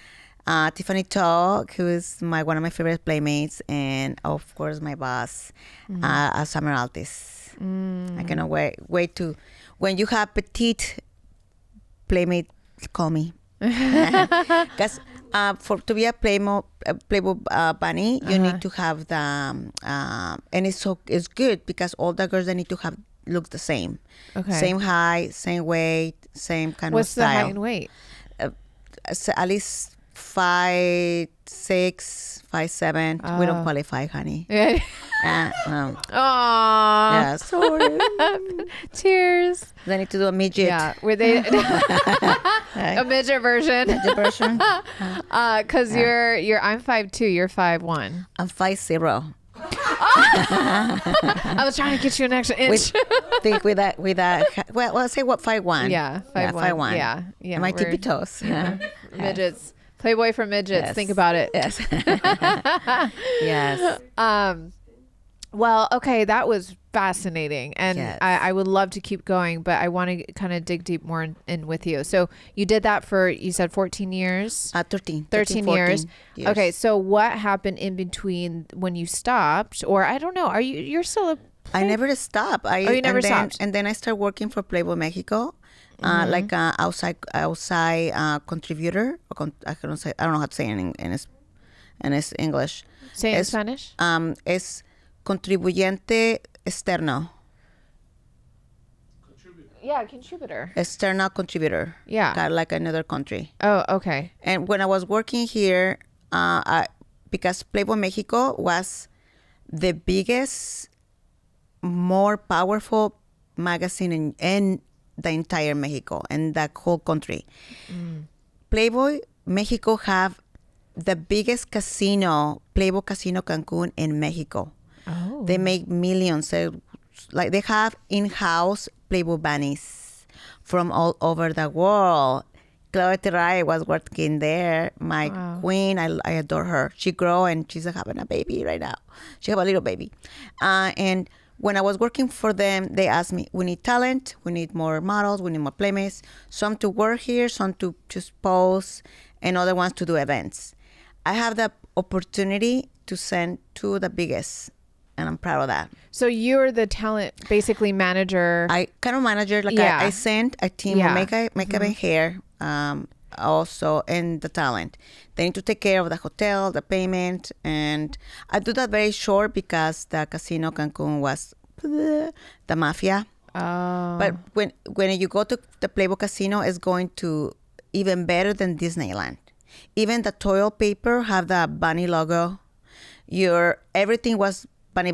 Tiffany Talk, who is one of my favorite playmates, and of course my boss, Summer Altis. I cannot wait to, when you have petite playmate, call me. Because to be a Playboy bunny, you need to have the and it's good because all the girls, they need to have look the same. Okay. Same height, same weight, same kind What's of the style. height and weight? At least 5'6", 5'7". We don't qualify, honey. Yeah. Aww. Aww. Yeah, sorry. Tears. They need to do a midget. Yeah. Were they a midget version? The version. Cause you're I'm 5'2", you're 5'1". I'm 5'0". I was trying to get you an extra inch. with that well, say what, 5'1". Yeah, 5'1". 5'1". Yeah, yeah. My we're- tippy toes. Yeah. Midgets. Playboy for midgets. Yes. Think about it. Yes. Yes. Well, okay, that was fascinating, and Yes. I would love to keep going, but I want to kind of dig deep more in with you. So you did that for, you said 14 years? 13 13 14 years. Okay, so what happened in between when you stopped, or I don't know, you're still a I never stopped. you never stopped. And then I started working for Playboy Mexico, like outside contributor. I don't know how to say it in English. say in Es- Spanish? Es contribuyente externo. Yeah, contributor. external contributor. Yeah. Like another country. Oh, okay. And when I was working here, because Playboy Mexico was the biggest, more powerful magazine in the entire Mexico and the whole country. Playboy Mexico have the biggest casino, Playboy Casino Cancun in Mexico. Oh. They make millions. Like they have in-house Playboy bunnies from all over the world. Chloe Terray was working there. My queen, I adore her. She grew and she's having a baby right now. She have a little baby. And when I was working for them, they asked me, we need talent, we need more models, we need more playmates, some to work here, some to just pose, and other ones to do events. I have the opportunity to send to the biggest, and I'm proud of that. So you're the talent, basically manager. I kind of manager, like Yeah. I send a team of makeup and hair, also, and the talent. They need to take care of the hotel, the payment, and I do that very short because the Casino Cancun was the mafia. Oh. But when you go to the Playboy Casino, it's going to even better than Disneyland. Even the toilet paper have the bunny logo. Everything was bunny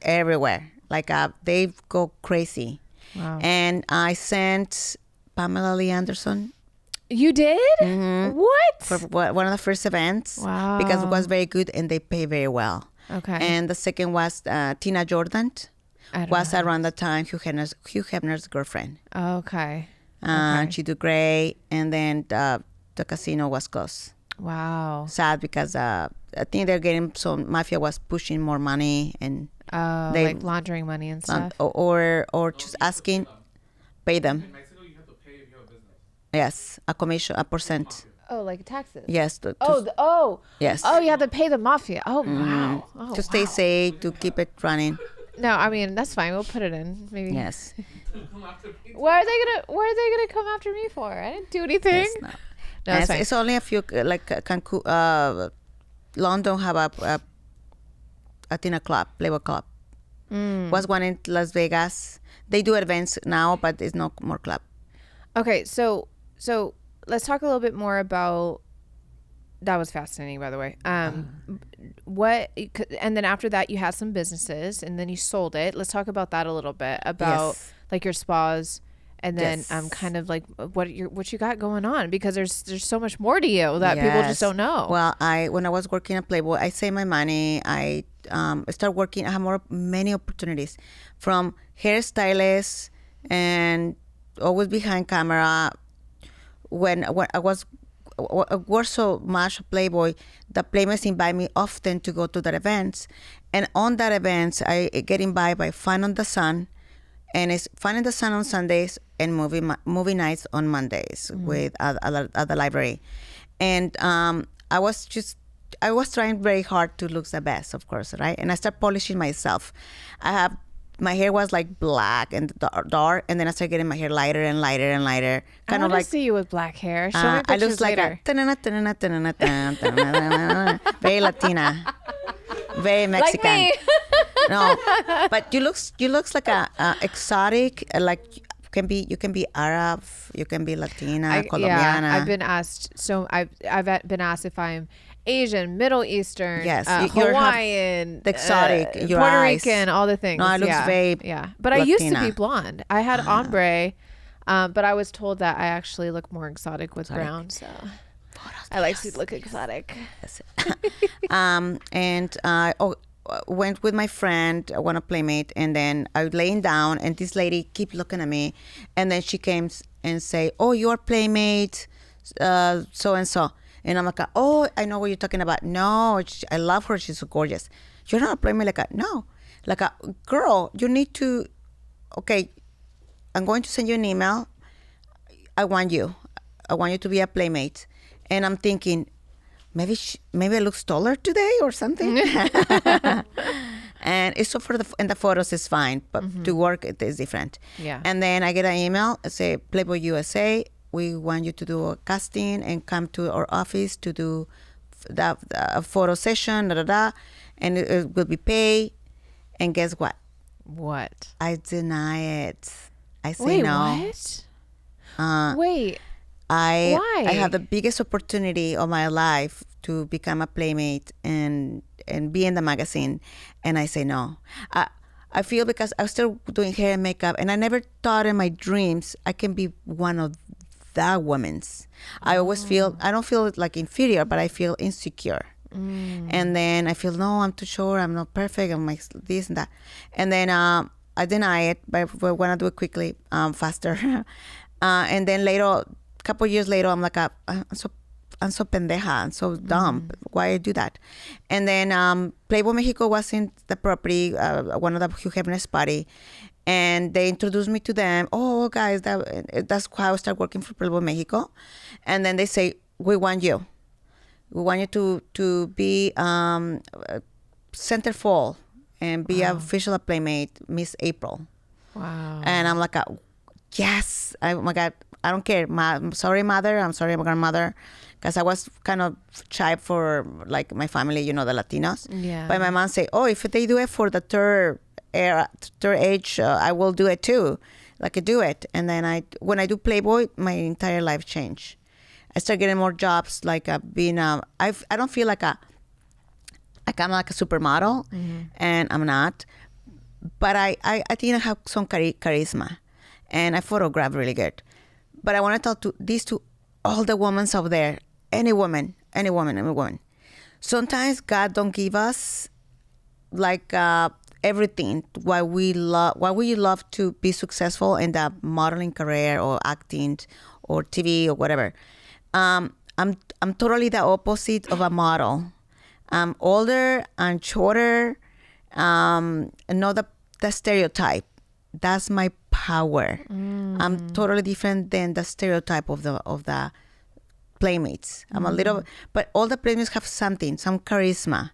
everywhere. Like they go crazy. Wow. And I sent Pamela Lee Anderson You did? What? for one of the first events. Wow. Because it was very good and they pay very well. Okay. And the second was Tina Jordan. I don't Was know. around the time Hugh Hefner's girlfriend. Okay. She did great. And then the casino was closed. Wow. Sad because I think they're getting some mafia was pushing more money and Oh, They- like laundering money and stuff. or just asking, pay them. In Mexico, you have to pay if you have a business. Yes, a commission, a percent. Oh, like taxes. Yes. Yes. Oh, you have to pay the mafia. Oh, wow. Oh, to stay wow. safe, to keep it running. No, I mean that's fine. We'll put it in. Maybe. Yes. Come after me. Where are they gonna come after me for? I didn't do anything. Yes, no. No, it's Yes, fine. it's only a few, like Cancun, London have a dinner club, Playboy Club. Was one in Las Vegas. They do events now, but it's no more club. Okay, so let's talk a little bit more about. That was fascinating, by the way. What and then after that, you had some businesses, and then you sold it. Let's talk about that a little bit about Yes. like your spas, and then Yes. kind of like what you got going on, because there's so much more to you that people just Yes. don't know. Well, when I was working at Playboy, I saved my money. I started working. I have many opportunities, from hairstylists and always behind camera. When I worked so much at Playboy, the Playmates invite me often to go to their events, and on that events, I get invited by Fun on the Sun, and it's Fun in the Sun on Sundays and movie nights on Mondays with at the library, and I was trying very hard to look the best, of course, right? And I started polishing myself. My hair was like black and dark, and then I started getting my hair lighter and lighter and lighter, I kind of want like to see you with black hair. Show me I pictures look like later. very Latina, very Mexican. Like me. No, but you looks like a exotic, like you can be Arab, you can be Latina, Colombiana. I've been asked. So I've been asked if I'm Asian, Middle Eastern, Yes, you have Hawaiian, the exotic, your Puerto eyes. Rican, all the things. No, it looks yeah. very yeah. But I used to be Latina. blonde. I had ombre, but I was told that I actually look more exotic with brown. So I like to look exotic. And I went with my friend, one of Playmate, and then I was laying down, and this lady keep looking at me, and then she came and say, "Oh, you're Playmate, so and so," and I'm like, "Oh, I know what you're talking about." No, I love her. She's so gorgeous. You're not a Playmate, like no, like a girl. You need to. Okay, I'm going to send you an email. I want you to be a Playmate, and I'm thinking, maybe I look taller today or something. And it's so in the photos is fine, but to work it is different. Yeah. And then I get an email, say Playboy USA, we want you to do a casting and come to our office to do a photo session, and it will be paid. And guess what? What? I deny it. I say Wait, no. what? Uh, Wait, I why? I have the biggest opportunity of my life to become a playmate and be in the magazine, and I say no. I feel because I'm still doing hair and makeup, and I never thought in my dreams I can be one of the women's. I always feel I don't feel like inferior, but I feel insecure. And then I feel no, I'm too short, I'm not perfect, I'm like this and that, and then I deny it, but I want to do it quickly, faster. And then later, couple years later, I'm like, I'm so pendeja, I'm so dumb. Why I do that? And then Playboy Mexico was in the property, one of the Hugh Hefner's party, and they introduced me to them. Oh, guys, that's how I started working for Playboy Mexico. And then they say, we want you. We want you to be centerfold and be an official playmate, Miss April. Wow. And I'm like, yes. Oh my God, I don't care. I'm sorry, mother. I'm sorry, my grandmother. Because I was kind of shy for like my family, the Latinos. Yeah. But my mom say, oh, if they do it for the third age, I will do it too. Like I do it. And then when I do Playboy, my entire life changed. I start getting more jobs, like being I don't feel like I'm like a supermodel, and I'm not. But I think I have some charisma, and I photograph really good. But I want to tell to all the women out there, any woman. Sometimes God don't give us like everything why we love to be successful in the modeling career or acting or TV or whatever. I'm totally the opposite of a model. I'm older and shorter. Not the stereotype. That's my power. I'm totally different than the stereotype of the playmates. I'm a little, but all the playmates have something, some charisma.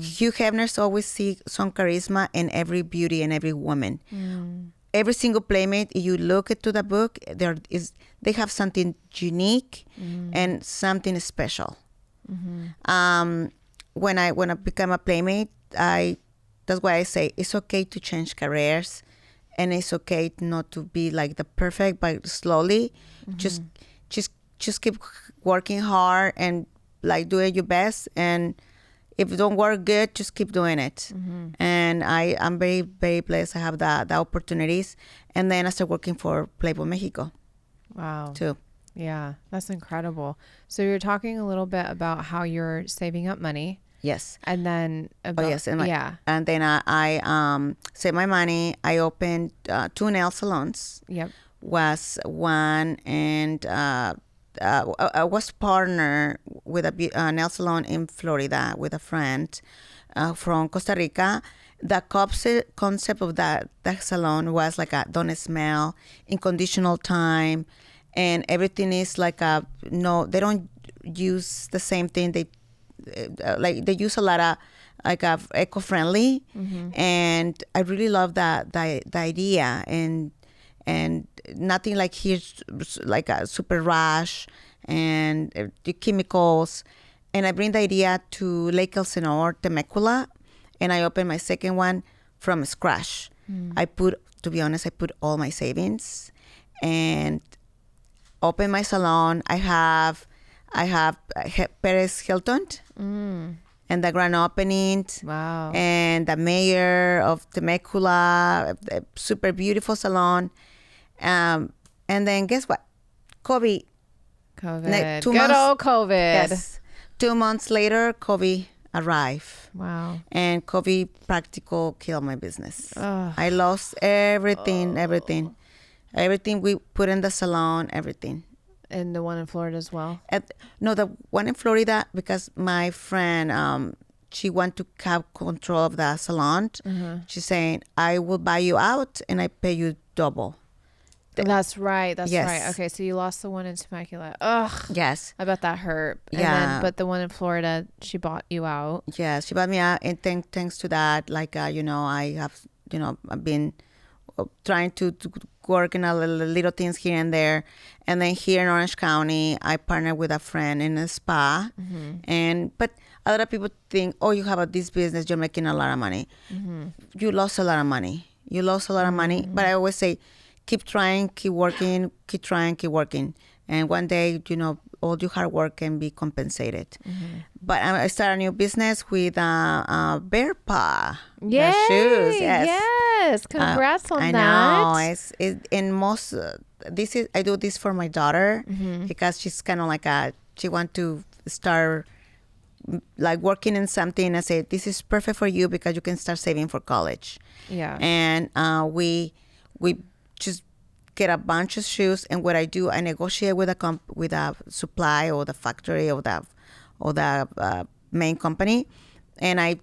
Hugh Hefner's always see some charisma in every beauty and every woman. Every single playmate, if you look into the book, they have something unique and something special. When I become a playmate, that's why I say it's okay to change careers, and it's okay not to be like the perfect, but slowly, just keep working hard and like doing your best. And if it don't work good, just keep doing it. And I'm very, very blessed. I have the opportunities. And then I started working for Playboy Mexico. Wow. Too. Yeah, that's incredible. So you're talking a little bit about how you're saving up money. Yes. And then about, yes. And yeah. And then I saved my money. I opened 2 nail salons. Yep. Was one, and I was partner with a nail salon in Florida with a friend from Costa Rica. The concept of that salon was like a don't smell, unconditional time, and everything is like no, they don't use the same thing. They use a lot of like eco-friendly, and I really love the idea, and nothing like here like a super rush and the chemicals. And I bring the idea to Lake Elsinore, Temecula, and I opened my second one from scratch. To be honest, I put all my savings and open my salon. I have Perez Hilton and the grand opening. Wow. And the mayor of Temecula, a super beautiful salon. And then guess what? COVID. COVID. 2 Good months, old COVID. Yes. 2 months later, COVID arrived. Wow. And COVID practical killed my business. Ugh. I lost everything. Everything we put in the salon, everything. And the one in Florida as well? No, the one in Florida, because my friend, she want to have control of the salon. She's saying, I will buy you out and I pay you double. That's right. That's Yes. right. Okay, so you lost the one in Temecula. Ugh. Yes. I bet that hurt. And Yeah. then, but the one in Florida, she bought you out. Yeah, she bought me out, and thanks to that, like I have, I've been trying to work in a little things here and there, and then here in Orange County, I partnered with a friend in a spa, but a lot of people think, oh, you have this business, you're making a lot of money. You lost a lot of money. But I always say, keep trying, keep working, keep trying, keep working. And one day, all your hard work can be compensated. But I started a new business with Bear Paw. Yay! Shoes. Yes. Congrats on I that. know. It's in most. I do this for my daughter because she's kind of like she want to start like working in something. I say this is perfect for you because you can start saving for college. Yeah. And we just get a bunch of shoes, and what I do, I negotiate with a supply or the factory or the main company, and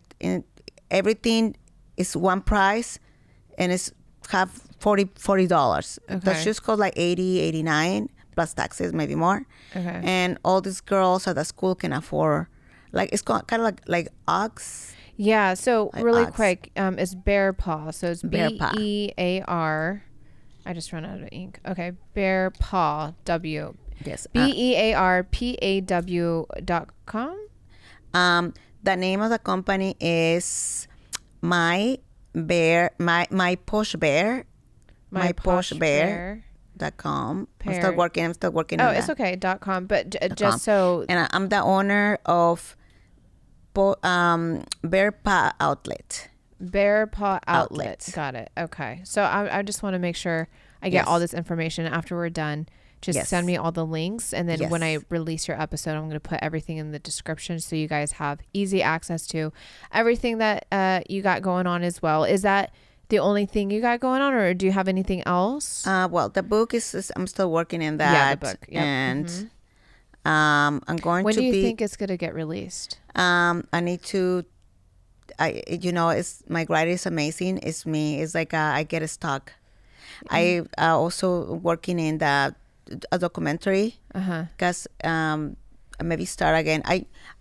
everything is one price, and it's have $40. The Okay. shoes cost like 80, 89 plus taxes, maybe more. Okay. And all these girls at the school can afford, like it's kind of like Uggs. Yeah. So Like really Uggs. quick, it's Bear Paw. So it's Bear Paw. BEAR. I just ran out of ink. Okay. Bear Paw. Yes. BEARPAW.com. The name of the company is My Posh Bear. MyPoshBear.com. I'm still working on Oh, that. it's okay. .com. But .com. just so. And I'm the owner of Bear Paw Outlet. Bear Paw Outlet. Outlet. Got it. Okay. So I just want to make sure I get all Yes. this information after we're done. Just Yes. send me all the links. And then when I Yes. release your episode, I'm going to put everything in the description so you guys have easy access to everything that you got going on as well. Is that the only thing you got going on, or do you have anything else? Well, the book is I'm still working in that. Yeah, the book. Yep. And I'm going When to do you be. think it's going to get released? I need to. It's my writer is amazing. It's me. It's like I get stuck. I also working in a documentary because maybe start again.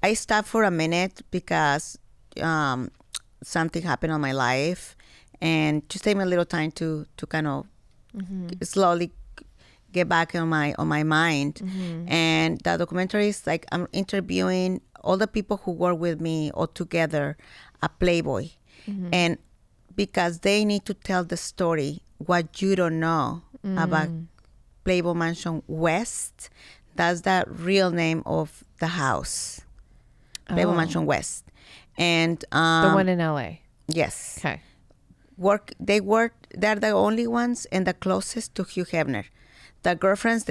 I stopped for a minute because something happened on my life, and just take me a little time to kind of slowly get back on my mind. And the documentary is like I'm interviewing all the people who work with me all together at Playboy, and because they need to tell the story what you don't know about Playboy Mansion West. That's the real name of the house, Playboy Mansion West, and The one in LA. yes, Okay. they're the only ones and the closest to Hugh Hefner. The girlfriends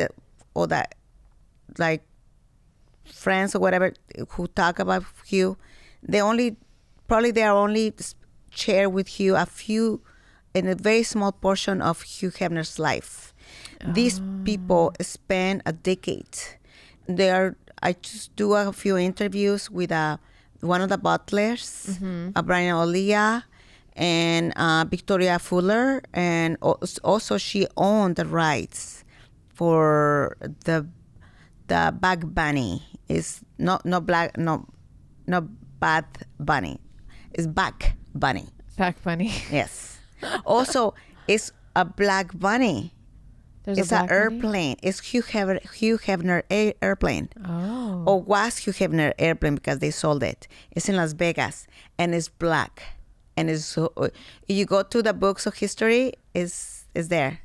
or the like friends or whatever who talk about Hugh, they are only share with Hugh a few in a very small portion of Hugh Hefner's life. These people spend a decade. I just do a few interviews with one of the butlers, Brian Olia, and Victoria Fuller, and also she owned the rights for the Bag Bunny. It's not black, no Bad Bunny. It's Back Bunny. Back Bunny. Yes. Also, it's a black bunny. There's It's a an Black Bunny? airplane. It's Hugh Hefner airplane. Oh. Or was Hugh Hefner airplane because they sold it. It's in Las Vegas and it's black. And it's so. You go to the books of history, is there.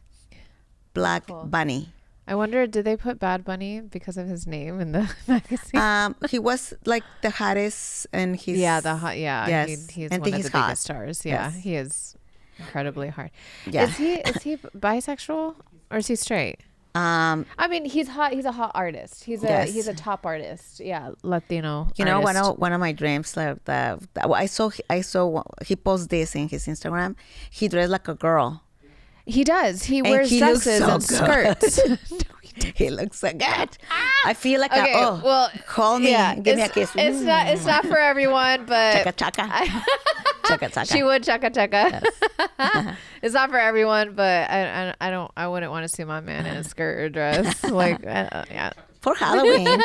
Black Bunny. I wonder, did they put Bad Bunny because of his name in the magazine? He was like the hottest, and he's Yeah, Yes, he's and one think of the he's hot. biggest stars. Yeah, Yes. he is incredibly hard. Yeah. Is he bisexual or is he straight? I mean, he's hot. He's a hot artist. He's a top artist. Yeah, Latino. You know, artist. one of my dreams, like I saw he posted this in his Instagram. He dressed like a girl. He does. He And wears he looks dresses so and good. skirts. He looks so good. I feel like Okay, well, call me, give me a kiss. It's not for everyone, but Chaka chaka. Chaka chaka. she would chaka chaka. It's not for everyone, but I wouldn't want to see my man in a skirt or dress. Like, yeah. For Halloween. No,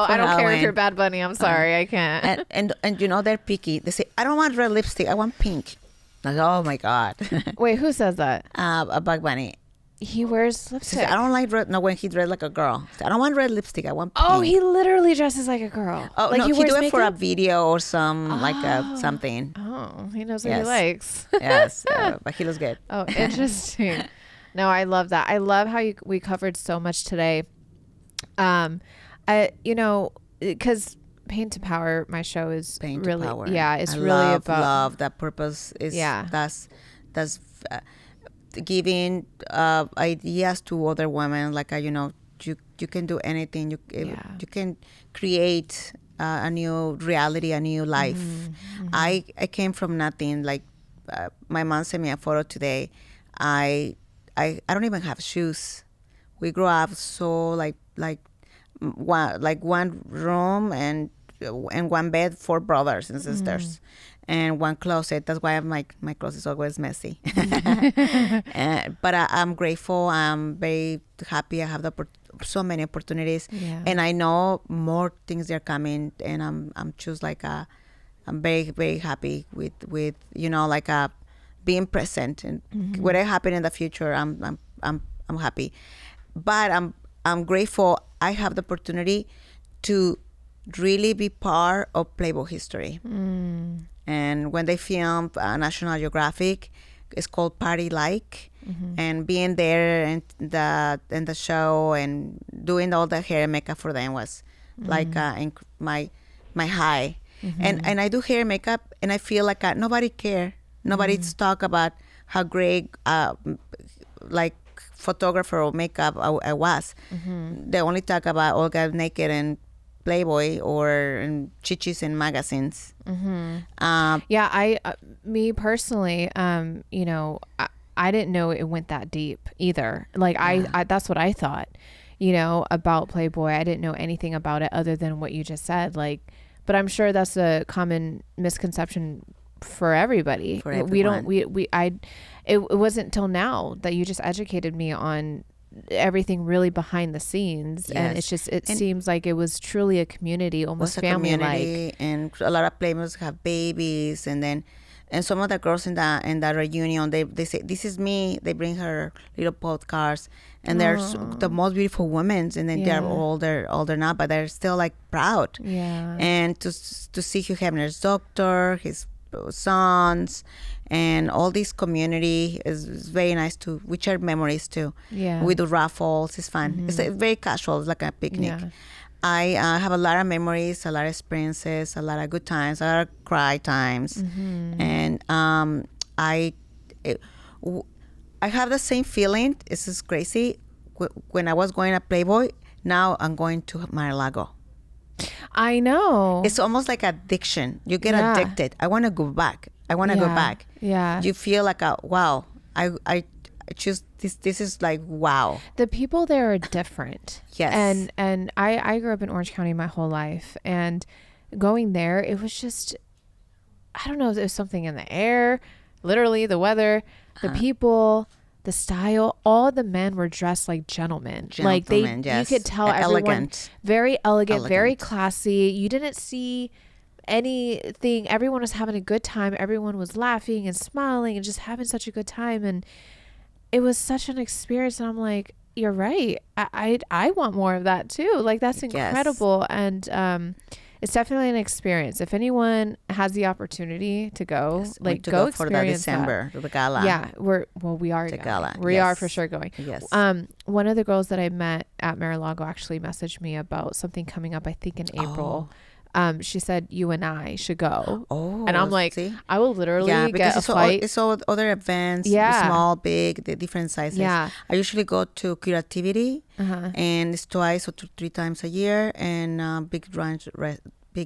For I don't care if Halloween. you're Bad Bunny. I'm sorry, I can't. And you know they're picky. They say I don't want red lipstick. I want pink. Like, oh my god. Wait, who says that? A Bug Bunny. He wears She lipstick. said, I don't like red. No, when he dressed like a girl. I don't want red lipstick. I want pink. Oh, he literally dresses like a girl. Oh like no, he wears do it for a makeup? video or something. Oh, he knows what Yes. he likes. Yes, but he looks good. Oh, interesting. No, I love that. I love how we covered so much today. Because Pain to Power, my show is Pain to really, power. yeah, it's I really about love that purpose is Yeah. that's uh, giving ideas to other women, like you can do anything. Yeah. You can create a new reality, a new life. I came from nothing. Like my mom sent me a photo today. I don't even have shoes. We grew up so one room and one bed, four brothers and sisters, and one closet. That's why my closet is always messy. But I'm grateful. I'm very happy. I have so many opportunities, Yeah. and I know more things are coming. And I'm just I'm very very happy with being present, and whatever happen in the future, I'm happy. But I'm grateful I have the opportunity to really be part of Playboy history. And when they filmed National Geographic, it's called Party Like, and being there and the show and doing all the hair and makeup for them was my high. And I do hair and makeup, and I feel like nobody care. Nobody's talk about how great like photographer or makeup I was. They only talk about Olga naked and Playboy or in chichis in magazines. Yeah, me personally, I didn't know it went that deep either. Like I that's what I thought, about Playboy. I didn't know anything about it other than what you just said. But I'm sure that's a common misconception for everybody. For everyone. It wasn't till now that you just educated me on everything really behind the scenes. And it's just, it seems like it was truly a community, almost family like. And a lot of Playboys have babies, and some of the girls in the reunion, they say, "This is me." They bring her little postcards, and they're the most beautiful women, and then they're older now, but they're still like proud. Yeah. And to see Hugh Hefner's doctor, his sons, and all this community is very nice to. We share memories too. Yeah. We do raffles. It's fun. It's very casual. It's like a picnic. Yeah. I have a lot of memories, a lot of experiences, a lot of good times, a lot of cry times, and I have the same feeling. This is crazy. When I was going to Playboy, now I'm going to Mar-a-Lago. I know. It's almost like addiction. You get addicted. I want to go back. I want to go back. Yeah. You feel like wow. I choose this. This is like wow. The people there are different. Yes. And I grew up in Orange County my whole life, and going there, it was just, I don't know, there's something in the air, literally the weather, the people, the style. All the men were dressed like gentlemen. Like you could tell everyone elegant. Very elegant, very classy. You didn't see anything. Everyone was having a good time. Everyone was laughing and smiling and just having such a good time. And it was such an experience. And I'm like, you're right. I want more of that too. Like, that's incredible. And it's definitely an experience. If anyone has the opportunity to go, go for the experience December, that. the gala. Yeah, we are The going. gala, We are for sure going. Yes. One of the girls that I met at Mar-a-Lago actually messaged me about something coming up, I think in April. She said, you and I should go. And I'm like, see? I will literally get a it's flight. It's all other events, Yeah. small, big, the different sizes. Yeah. I usually go to Creativity, and it's twice or three times a year, and Big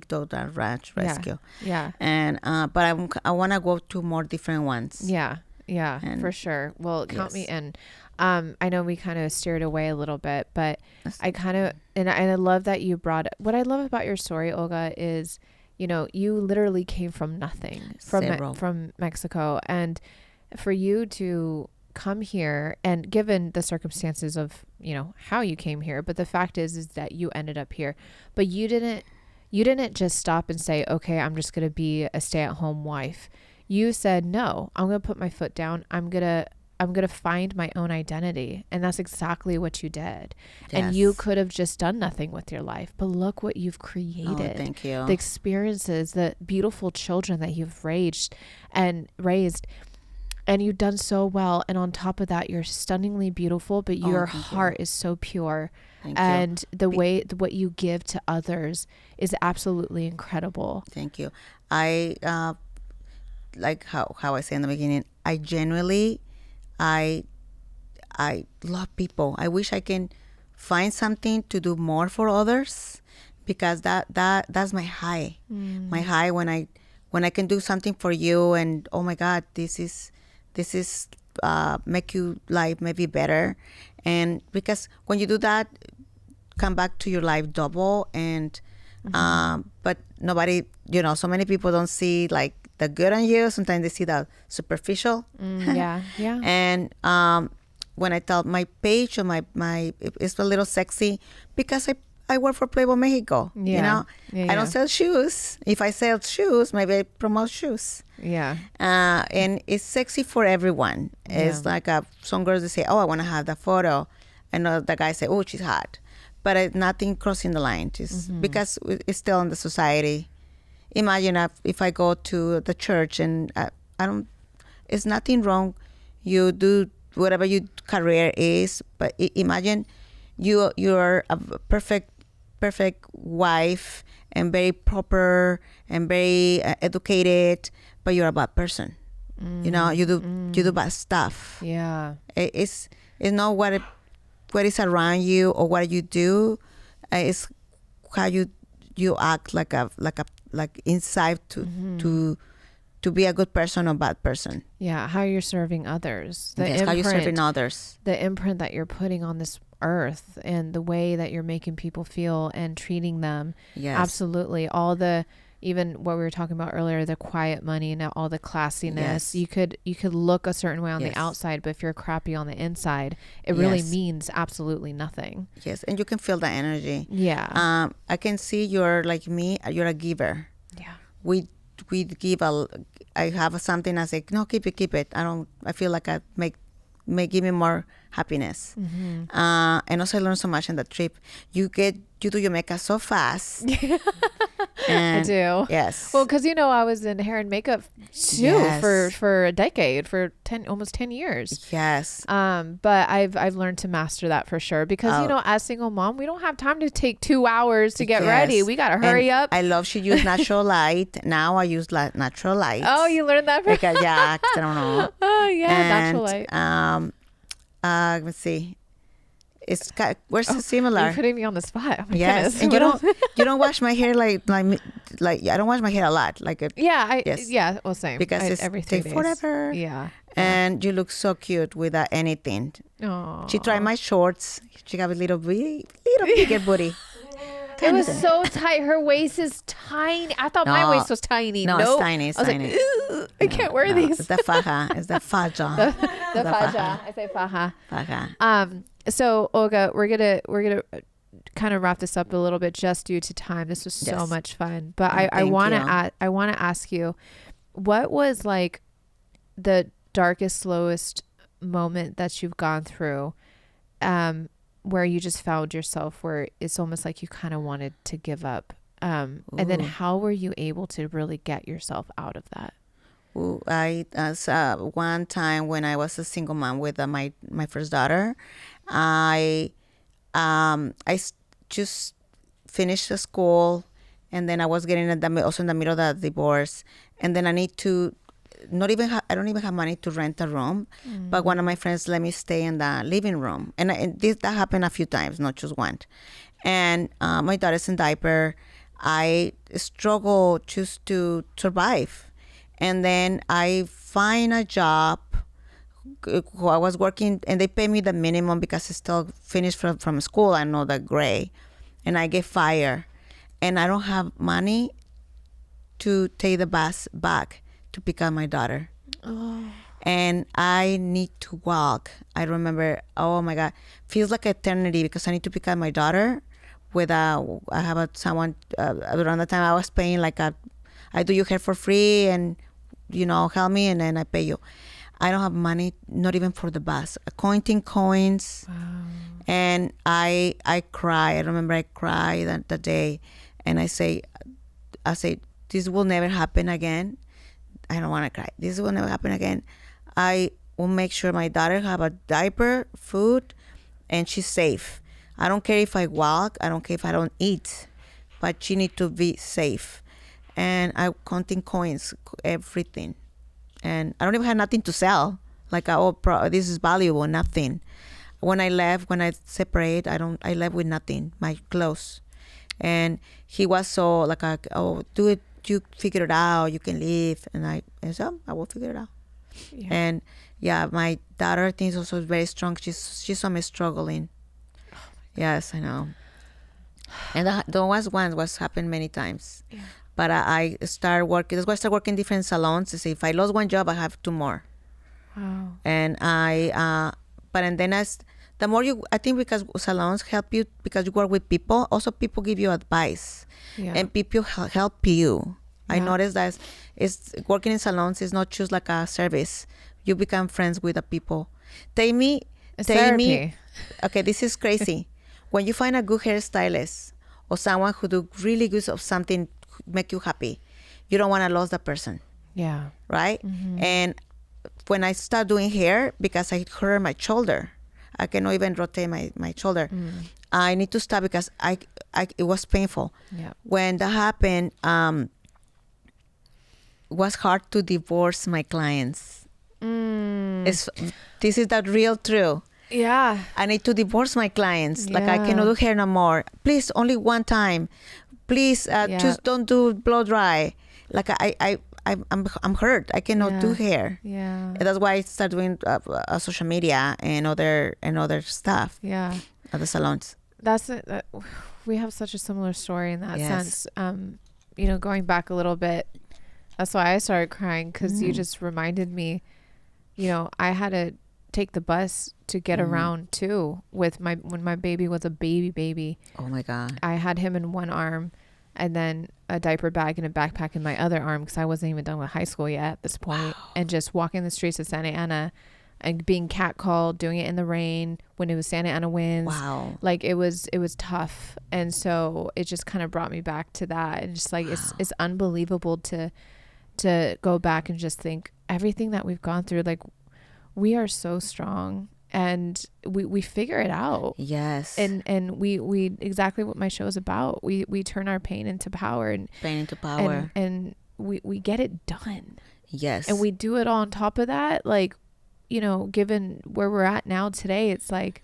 Dog Ranch Rescue. Yeah. And but I want to go to more different ones. Yeah. Yeah, And- for sure. Well, count me Yes. in. I know we kind of steered away a little bit, but I kind of, and I love that you brought, what I love about your story, Olga, is, you literally came from nothing, from Mexico. And for you to come here, and given the circumstances of, how you came here, but the fact is that you ended up here, but you didn't just stop and say, okay, I'm just going to be a stay-at-home wife. You said, no, I'm going to put my foot down. I'm going to find my own identity. And that's exactly what you did. And you Yes. could have just done nothing with your life, but look what you've created. Oh, thank you. The experiences, the beautiful children that you've raised. And and you've done so well. And on top of that, you're stunningly beautiful, but your thank heart is so pure. Thank you. And the way, what you give to others is absolutely incredible. Thank you. I like how I say in the beginning, I genuinely, I love people. I wish I can find something to do more for others, because that's my high. My high when I can do something for you, and oh my God, this is make you life maybe better. And because when you do that, come back to your life double. And but nobody, so many people don't see like the good on you. Sometimes they see the superficial. Yeah. And when I tell my page or my it's a little sexy, because I work for Playboy Mexico. Yeah. I don't sell shoes. If I sell shoes, maybe I promote shoes. Yeah. And it's sexy for everyone. It's like some girls, they say, oh, I want to have that photo. And the guys say, oh, she's hot. But nothing crossing the line. Just because it's still in the society. Imagine if I go to the church and I don't, it's nothing wrong. You do whatever your career is, but imagine you're a perfect wife and very proper and very educated, but you're a bad person. You do bad stuff. Yeah. It's not what is around you or what you do. It's how you act like inside to be a good person or bad person. Yeah, how you're serving others. How you're serving others. The imprint that you're putting on this earth, and the way that you're making people feel and treating them. Yes. Absolutely. Even what we were talking about earlier, the quiet money and all the classiness. Yes. You could look a certain way on the outside, but if you're crappy on the inside, it really means absolutely nothing. Yes, and you can feel the energy. Yeah. I can see you're like me. You're a giver. Yeah. We give I have something, I say, no, keep it. I feel like I give me more happiness. And also I learned so much in the trip. You do your makeup so fast. I do. Yes. Well, because I was in hair and makeup too for a decade, for almost 10 years. Yes. But I've learned to master that for sure, because as single mom, we don't have time to take 2 hours to get ready. We gotta hurry up. I love she used natural light. Now I use natural light. Oh, you learned that from because 'cause I don't know. Oh yeah, And, natural light. Let's see. We're so similar. You're putting me on the spot. Oh my Yes, goodness. and you don't wash my hair like I don't wash my hair a lot. Well, same. Because it's every 3 take days. forever. Yeah. And you look so cute without anything. Oh. She tried my shorts. She got a little bigger booty. It was so tight. Her waist is tiny. I thought my waist was tiny. No, nope. it's tiny. It's I was tiny. like, I can't wear these. It's the faja. It's the faja. The faja. I say faja. Faja. So Olga, we're gonna kind of wrap this up a little bit just due to time. This was so Yes. much fun. But I Thank want you. to ask you, what was like the darkest, slowest moment that you've gone through, where you just found yourself where it's almost like you kind of wanted to give up, and then how were you able to really get yourself out of that? Ooh, one time when I was a single mom with my first daughter, I just finished the school, and then I was getting also in the middle of the divorce, and then I need to I don't even have money to rent a room, but one of my friends let me stay in the living room, and that happened a few times, not just once. And my daughter's in diaper. I struggle just to survive. And then I find a job. I was working, and they pay me the minimum because I still finished from school. I know the grade, and I get fired, and I don't have money to take the bus back to pick up my daughter. And I need to walk. I remember, oh my God, feels like eternity because I need to pick up my daughter. I have someone around the time I was paying I do your hair for free, and help me, and then I pay you. I don't have money, not even for the bus. Counting coins. Wow. And I cry. I remember I cried that day, and I say, this will never happen again. I don't want to cry. This will never happen again. I will make sure my daughter have a diaper, food, and she's safe. I don't care if I walk. I don't care if I don't eat, but she need to be safe. And I counting coins, everything, and I don't even have nothing to sell. Like, this is valuable, nothing. When I separate, I left with nothing, my clothes. And he was so like, oh, do it, you figure it out, you can leave. And I said, oh, I will figure it out. Yeah. And yeah, my daughter, I think, is also very strong. She's always struggling. Yes, I know. And that was happened many times. Yeah. But I start working. That's why I start working in different salons. To see if I lost one job, I have two more. Wow. And then as the more I think, because salons help you, because you work with people. Also, people give you advice, Yeah. and people help you. I Yeah. noticed that it's working in salons is not just like a service. You become friends with the people. Tell me, Therapy. okay, this is crazy. When you find a good hairstylist or someone who do really good of something, make you happy, you don't want to lose the person, Yeah. right? And when I start doing hair, because I hurt my shoulder, I cannot even rotate my shoulder. I need to stop because it was painful. Yeah. When that happened, it was hard to divorce my clients. This is the real truth. Yeah. I need to divorce my clients. Like, I Yeah. cannot do hair no more. Please, only one time. Please, just don't do blow dry. Like, I'm hurt. I cannot do hair. Yeah. And that's why I started doing social media and other stuff Yeah. at the salons. That's it. We have such a similar story in that Yes. sense. Going back a little bit, that's why I started crying, because you just reminded me, I had to take the bus to get around too when my baby was a baby. Oh my God. I had him in one arm and then a diaper bag and a backpack in my other arm, because I wasn't even done with high school yet at this point. And just walking the streets of Santa Ana and being catcalled, doing it in the rain when it was Santa Ana winds. Wow. Like, it was tough. And so it just kind of brought me back to that. And just like, it's unbelievable to go back and just think everything that we've gone through. Like, we are so strong, and we figure it out. Yes. And we exactly what my show is about. We turn our pain into power, and pain into power. and we get it done. Yes. And we do it all on top of that. Like, given where we're at now today, it's like,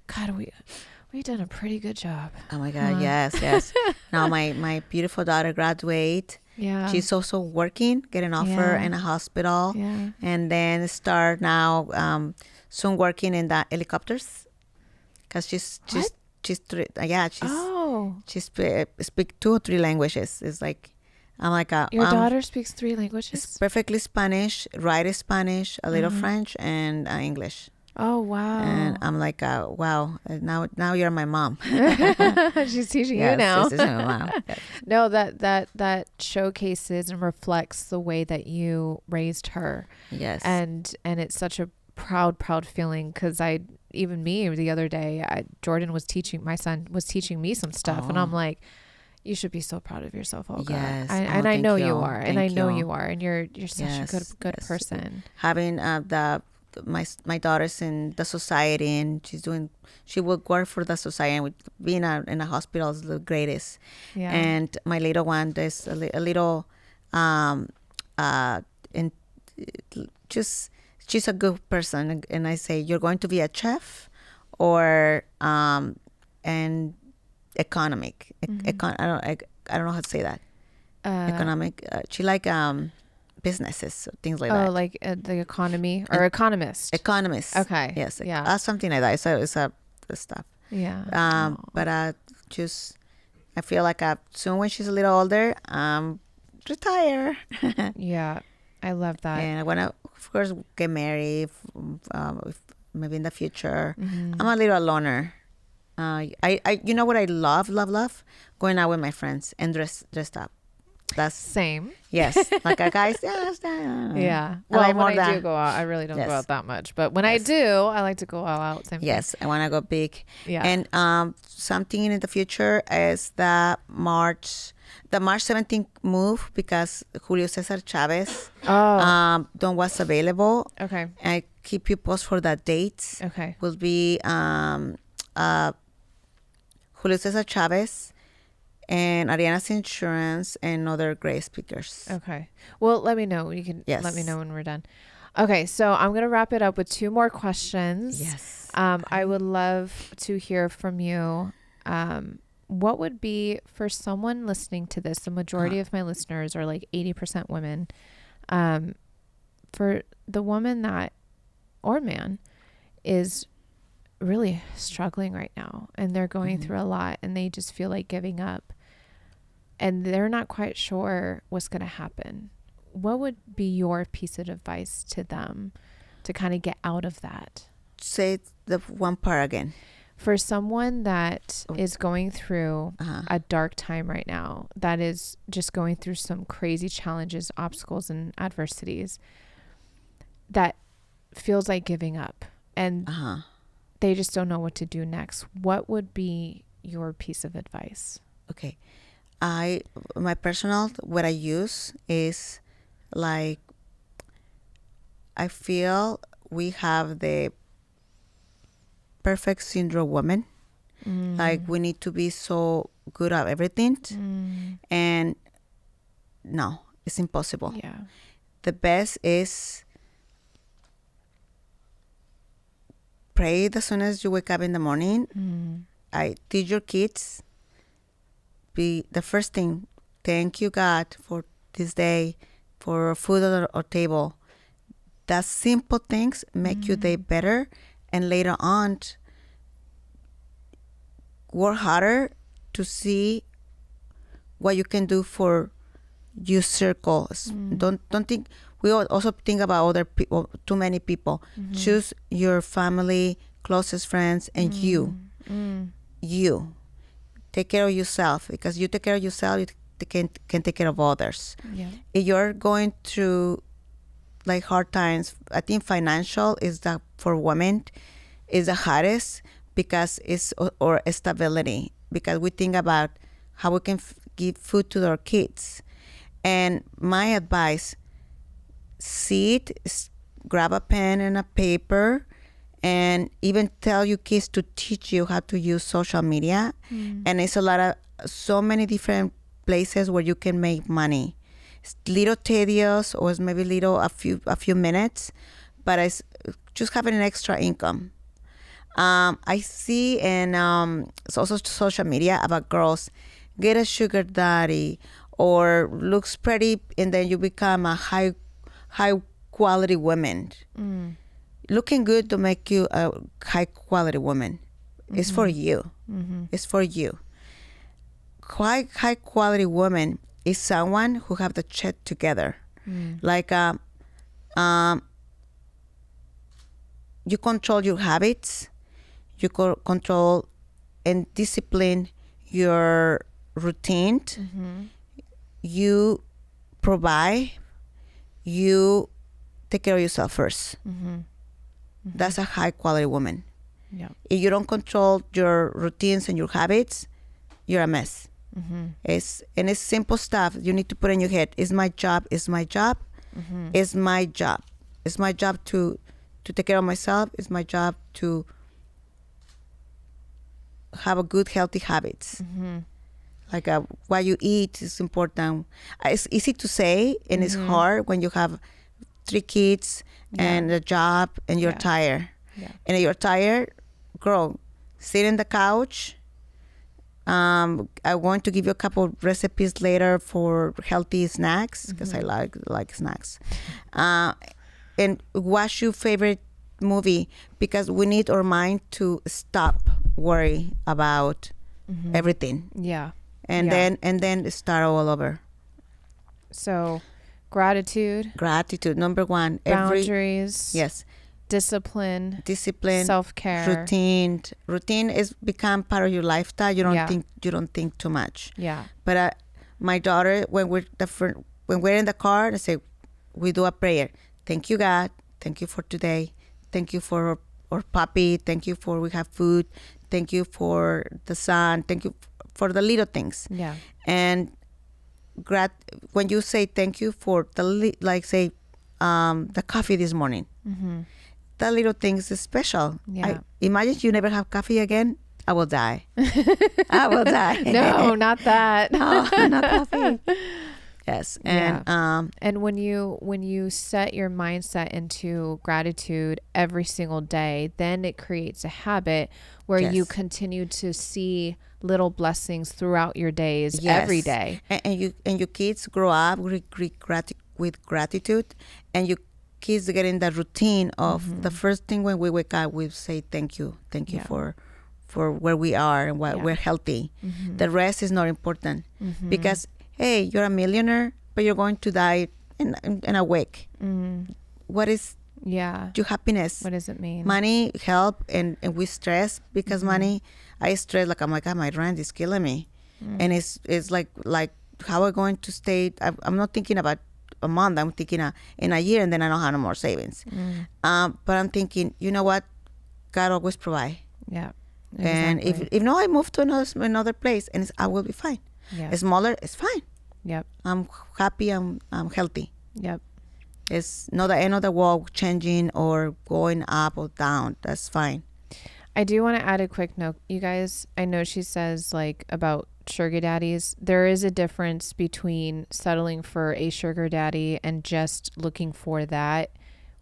God, we've done a pretty good job. Oh my God. Yes. Now my beautiful daughter graduate. Yeah. She's also working, getting offer in a hospital. Yeah. And then start now soon working in the helicopters, because she's she speak 2 or 3 languages. It's like, I'm like Your daughter speaks 3 languages? it's perfectly Spanish, write Spanish, a little French, and English. Oh, wow. And I'm like, wow, now you're my mom. She's teaching Yes, you now. this is my mom. Yes. No, that showcases and reflects the way that you raised her. Yes. And it's such a proud feeling, because even me the other day, my son was teaching me some stuff, and I'm like, you should be so proud of yourself, Olga. Yes. And I know thank you are, and I know you. you are, and you're such Yes, a good yes. person. Having my daughter's in the society, and she will work for the society, and being in a hospital is the greatest. Yeah. And my little one, there's a little and just, she's a good person, and I say, you're going to be a chef or and economic. I don't know how to say that. Economic. She like businesses, things like that. Oh, like the economy, or economist. Economist. Okay. Yes. Yeah. Something like that. So it's a stuff. Yeah. But I feel like soon when she's a little older, retire. Yeah. I love that. And I want to, of course, get married. If maybe in the future. Mm-hmm. I'm a little loner. I you know what I love? Going out with my friends and dressed up. That's Same. yes. Like a guy's Yeah. I Well, like more when I do that. go out, I really don't Yes. go out that much. But when I Yes. do, I like to go all out. Same Yes, I want to go big. Yeah. And something in the future is the March 17th move because Julio Cesar Chavez thing. Oh, don't was available. okay. I keep you post for that dates. Okay. Will be Julio Cesar Chavez and Ariana's Insurance and other great speakers. Okay. Well, let me know. You can Yes. let me know when we're done. Okay. So I'm going to wrap it up with 2 more questions. Yes. I would love to hear from you. What would be for someone listening to this? The majority of my listeners are like 80% women. For the woman that or man is really struggling right now and they're going through a lot and they just feel like giving up and they're not quite sure what's going to happen. What would be your piece of advice to them to kind of get out of that? Say the one part again. For someone that is going through a dark time right now, that is just going through some crazy challenges, obstacles, and adversities, that feels like giving up and they just don't know what to do next. What would be your piece of advice? Okay. My personal, what I use is like, I feel we have the perfect syndrome woman. Like we need to be so good at everything. And no, it's impossible. Yeah. The best is pray as soon as you wake up in the morning. I teach your kids. Be the first thing. Thank you, God, for this day, for food on our table. That simple things make your day better, and later on, work harder to see what you can do for your circle. Don't think. We also think about other people. Too many people. Choose your family, closest friends, and you. You take care of yourself, because you take care of yourself, you can take care of others. Yeah. If you're going through like hard times, I think financial is that for women is the hardest, because it's or stability, because we think about how we can give food to our kids. And my advice, grab a pen and a paper, and even tell your kids to teach you how to use social media. And it's so many different places where you can make money. It's little tedious, or it's maybe a few minutes, but it's just having an extra income. I see in also social media about girls get a sugar daddy or looks pretty, and then you become a high quality woman. Looking good to make you a high quality woman. It's for you. It's for you. High quality woman is someone who have the shit together. Like you control your habits, you control and discipline your routine. You provide, you take care of yourself first. That's a high quality woman. Yeah. If you don't control your routines and your habits, you're a mess. It's simple stuff you need to put in your head. It's my job. It's my job. It's my job. It's my job to take care of myself. It's my job to have a good, healthy habits. Like what you eat is important. It's easy to say, and it's hard when you have 3 kids and a job, and you're tired. And if you're tired, girl, sit in the couch. I want to give you a couple recipes later for healthy snacks, because I like snacks. And watch your favorite movie, because we need our mind to stop worry about everything. Yeah. And then start all over. So gratitude, Number 1. boundaries, Yes. discipline, self-care, Routine is become part of your lifestyle. You don't think too much. Yeah. But my daughter, when when we're in the car, I say, we do a prayer. Thank you, God. Thank you for today. Thank you for our puppy. Thank you for we have food. Thank you for the sun. Thank you for the little things. Yeah. And when you say thank you for like say the coffee this morning, that little things is special. Yeah. Imagine you never have coffee again. I will die. I will die. No, not that. No, not coffee. Yes. And and when you set your mindset into gratitude every single day, then it creates a habit where you continue to see little blessings throughout your days every day. And your kids grow up with gratitude, and your kids get in the routine of the first thing when we wake up, we say thank you for where we are and we're healthy. The rest is not important because hey, you're a millionaire, but you're going to die in a week. What is your happiness? What does it mean? Money help, and we stress because money. I stress like, oh my God, my rent is killing me, and it's like how am I going to stay? I'm not thinking about a month. I'm thinking in a year, and then I don't have no more savings. But I'm thinking, you know what? God always provide. Yeah. And if no, I move to another place, and I will be fine. Yeah. Smaller, it's fine. Yep. I'm happy. I'm healthy. Yep. It's not the end of the world changing or going up or down. That's fine. I do want to add a quick note, you guys. I know she says like about sugar daddies. There is a difference between settling for a sugar daddy and just looking for that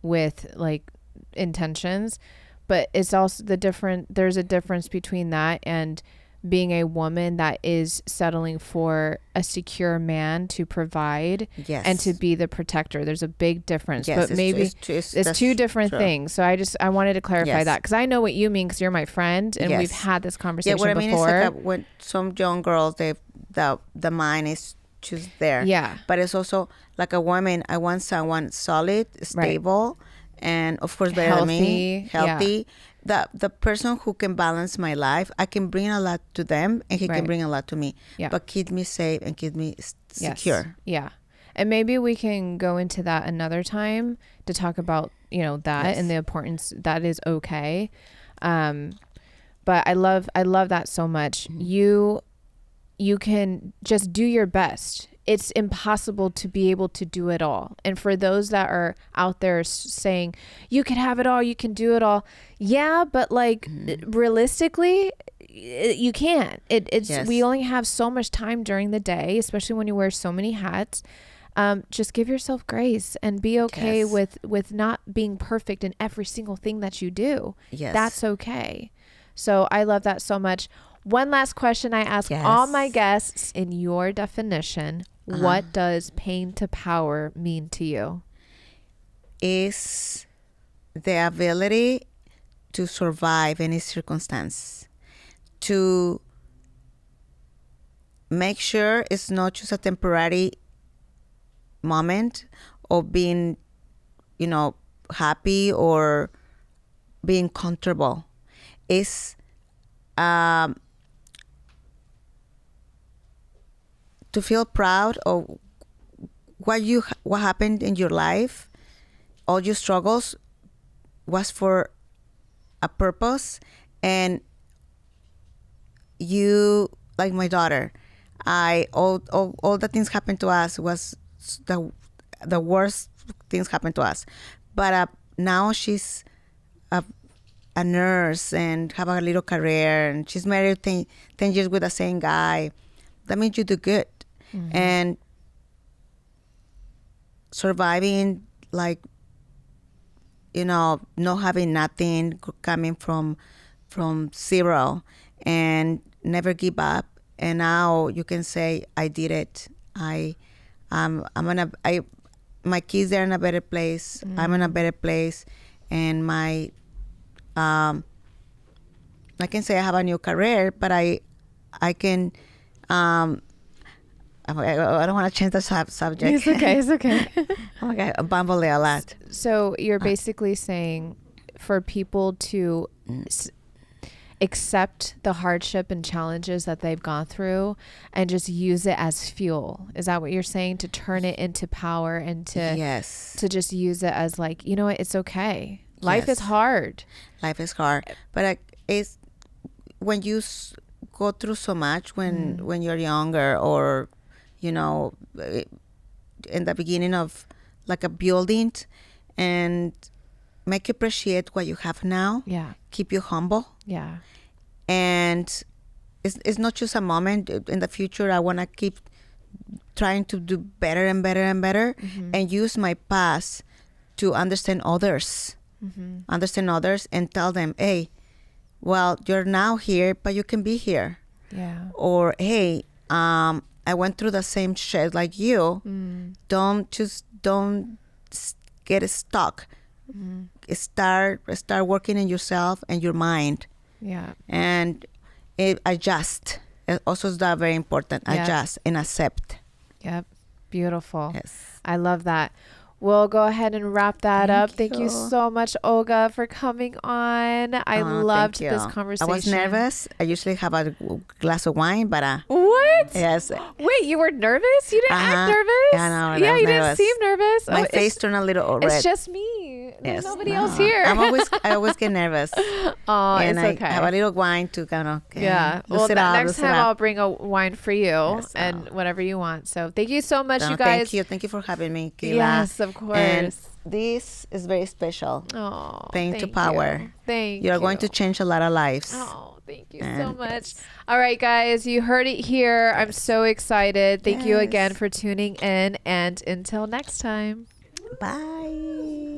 with like intentions. But it's also there's a difference between that and being a woman that is settling for a secure man to provide and to be the protector. There's a big difference, but maybe it's two different things. So I wanted to clarify that because I know what you mean because you're my friend and we've had this conversation before. Yeah, what I mean is like when some young girls, the mind is just there. Yeah. But it's also like a woman, I want someone solid, stable, and of course better than me, healthy. The person who can balance my life, I can bring a lot to them and he can bring a lot to me, but keep me safe and keep me secure. Yeah. And maybe we can go into that another time to talk about, that and the importance that is okay. But I love that so much. You can just do your best. It's impossible to be able to do it all. And for those that are out there saying, you can have it all, you can do it all. Yeah, but like realistically, you can't. We only have so much time during the day, especially when you wear so many hats. Just give yourself grace and be okay with not being perfect in every single thing that you do. Yes. That's okay. So I love that so much. One last question I ask all my guests: in your definition, what does pain to power mean to you? Is the ability to survive any circumstance, to make sure it's not just a temporary moment of being, happy or being comfortable. It's to feel proud of what happened in your life. All your struggles was for a purpose, and you, like my daughter, all the things happened to us was the worst things happened to us, but now she's a nurse and have a little career, and she's married 10 years with the same guy. That means you do good. And surviving, like, not having nothing, coming from zero, and never give up. And now you can say, I did it. My kids are in a better place. I'm in a better place, and I can say I have a new career, but I can. I don't want to change the subject. It's okay. Oh my God, I bumble a lot. So you're basically saying for people to, accept the hardship and challenges that they've gone through and just use it as fuel. Is that what you're saying? To turn it into power and Yes. to just use it as like, you know what, it's okay. Life Yes. is hard. Life is hard, but it's when you go through so much when you're younger, or you know, in the beginning of like a building, and make you appreciate what you have now. Yeah. Keep you humble, Yeah. and it's not just a moment. In the future, I want to keep trying to do better and better and better, and use my past to understand others. Understand others and tell them, hey, well, you're now here, but you can be here. Yeah. Or, hey, I went through the same shit like you. Don't get stuck. Start working in yourself and your mind, Yeah. and adjust. It also is that very important. Yeah. Adjust and accept. Yep. Beautiful. Yes. I love that. We'll go ahead and wrap that up. Thank you you. so much, Olga, for coming on. I loved Thank this you. conversation. I was nervous. I usually have a glass of wine, but What? yes. Wait, you were nervous? You didn't act nervous? Yeah, no, I yeah, was you nervous. didn't seem nervous. My Oh, face turned a little red. It's just me. There's Yes. nobody No. else here. I always get nervous. Oh, And it's I okay. have a little wine to kind of Yeah. Well, next time I'll I'll bring a wine for you and whatever you want. So thank you so much, you guys. Thank you for having me, Kayla. Yes, of course. And this is very special. Oh, Pain to thank Power. you. Thank you. You're going to change a lot of lives. Oh, thank you so And much. All right, guys, you heard it here. I'm so excited. Thank you Yes. again for tuning in. And until next time. Bye.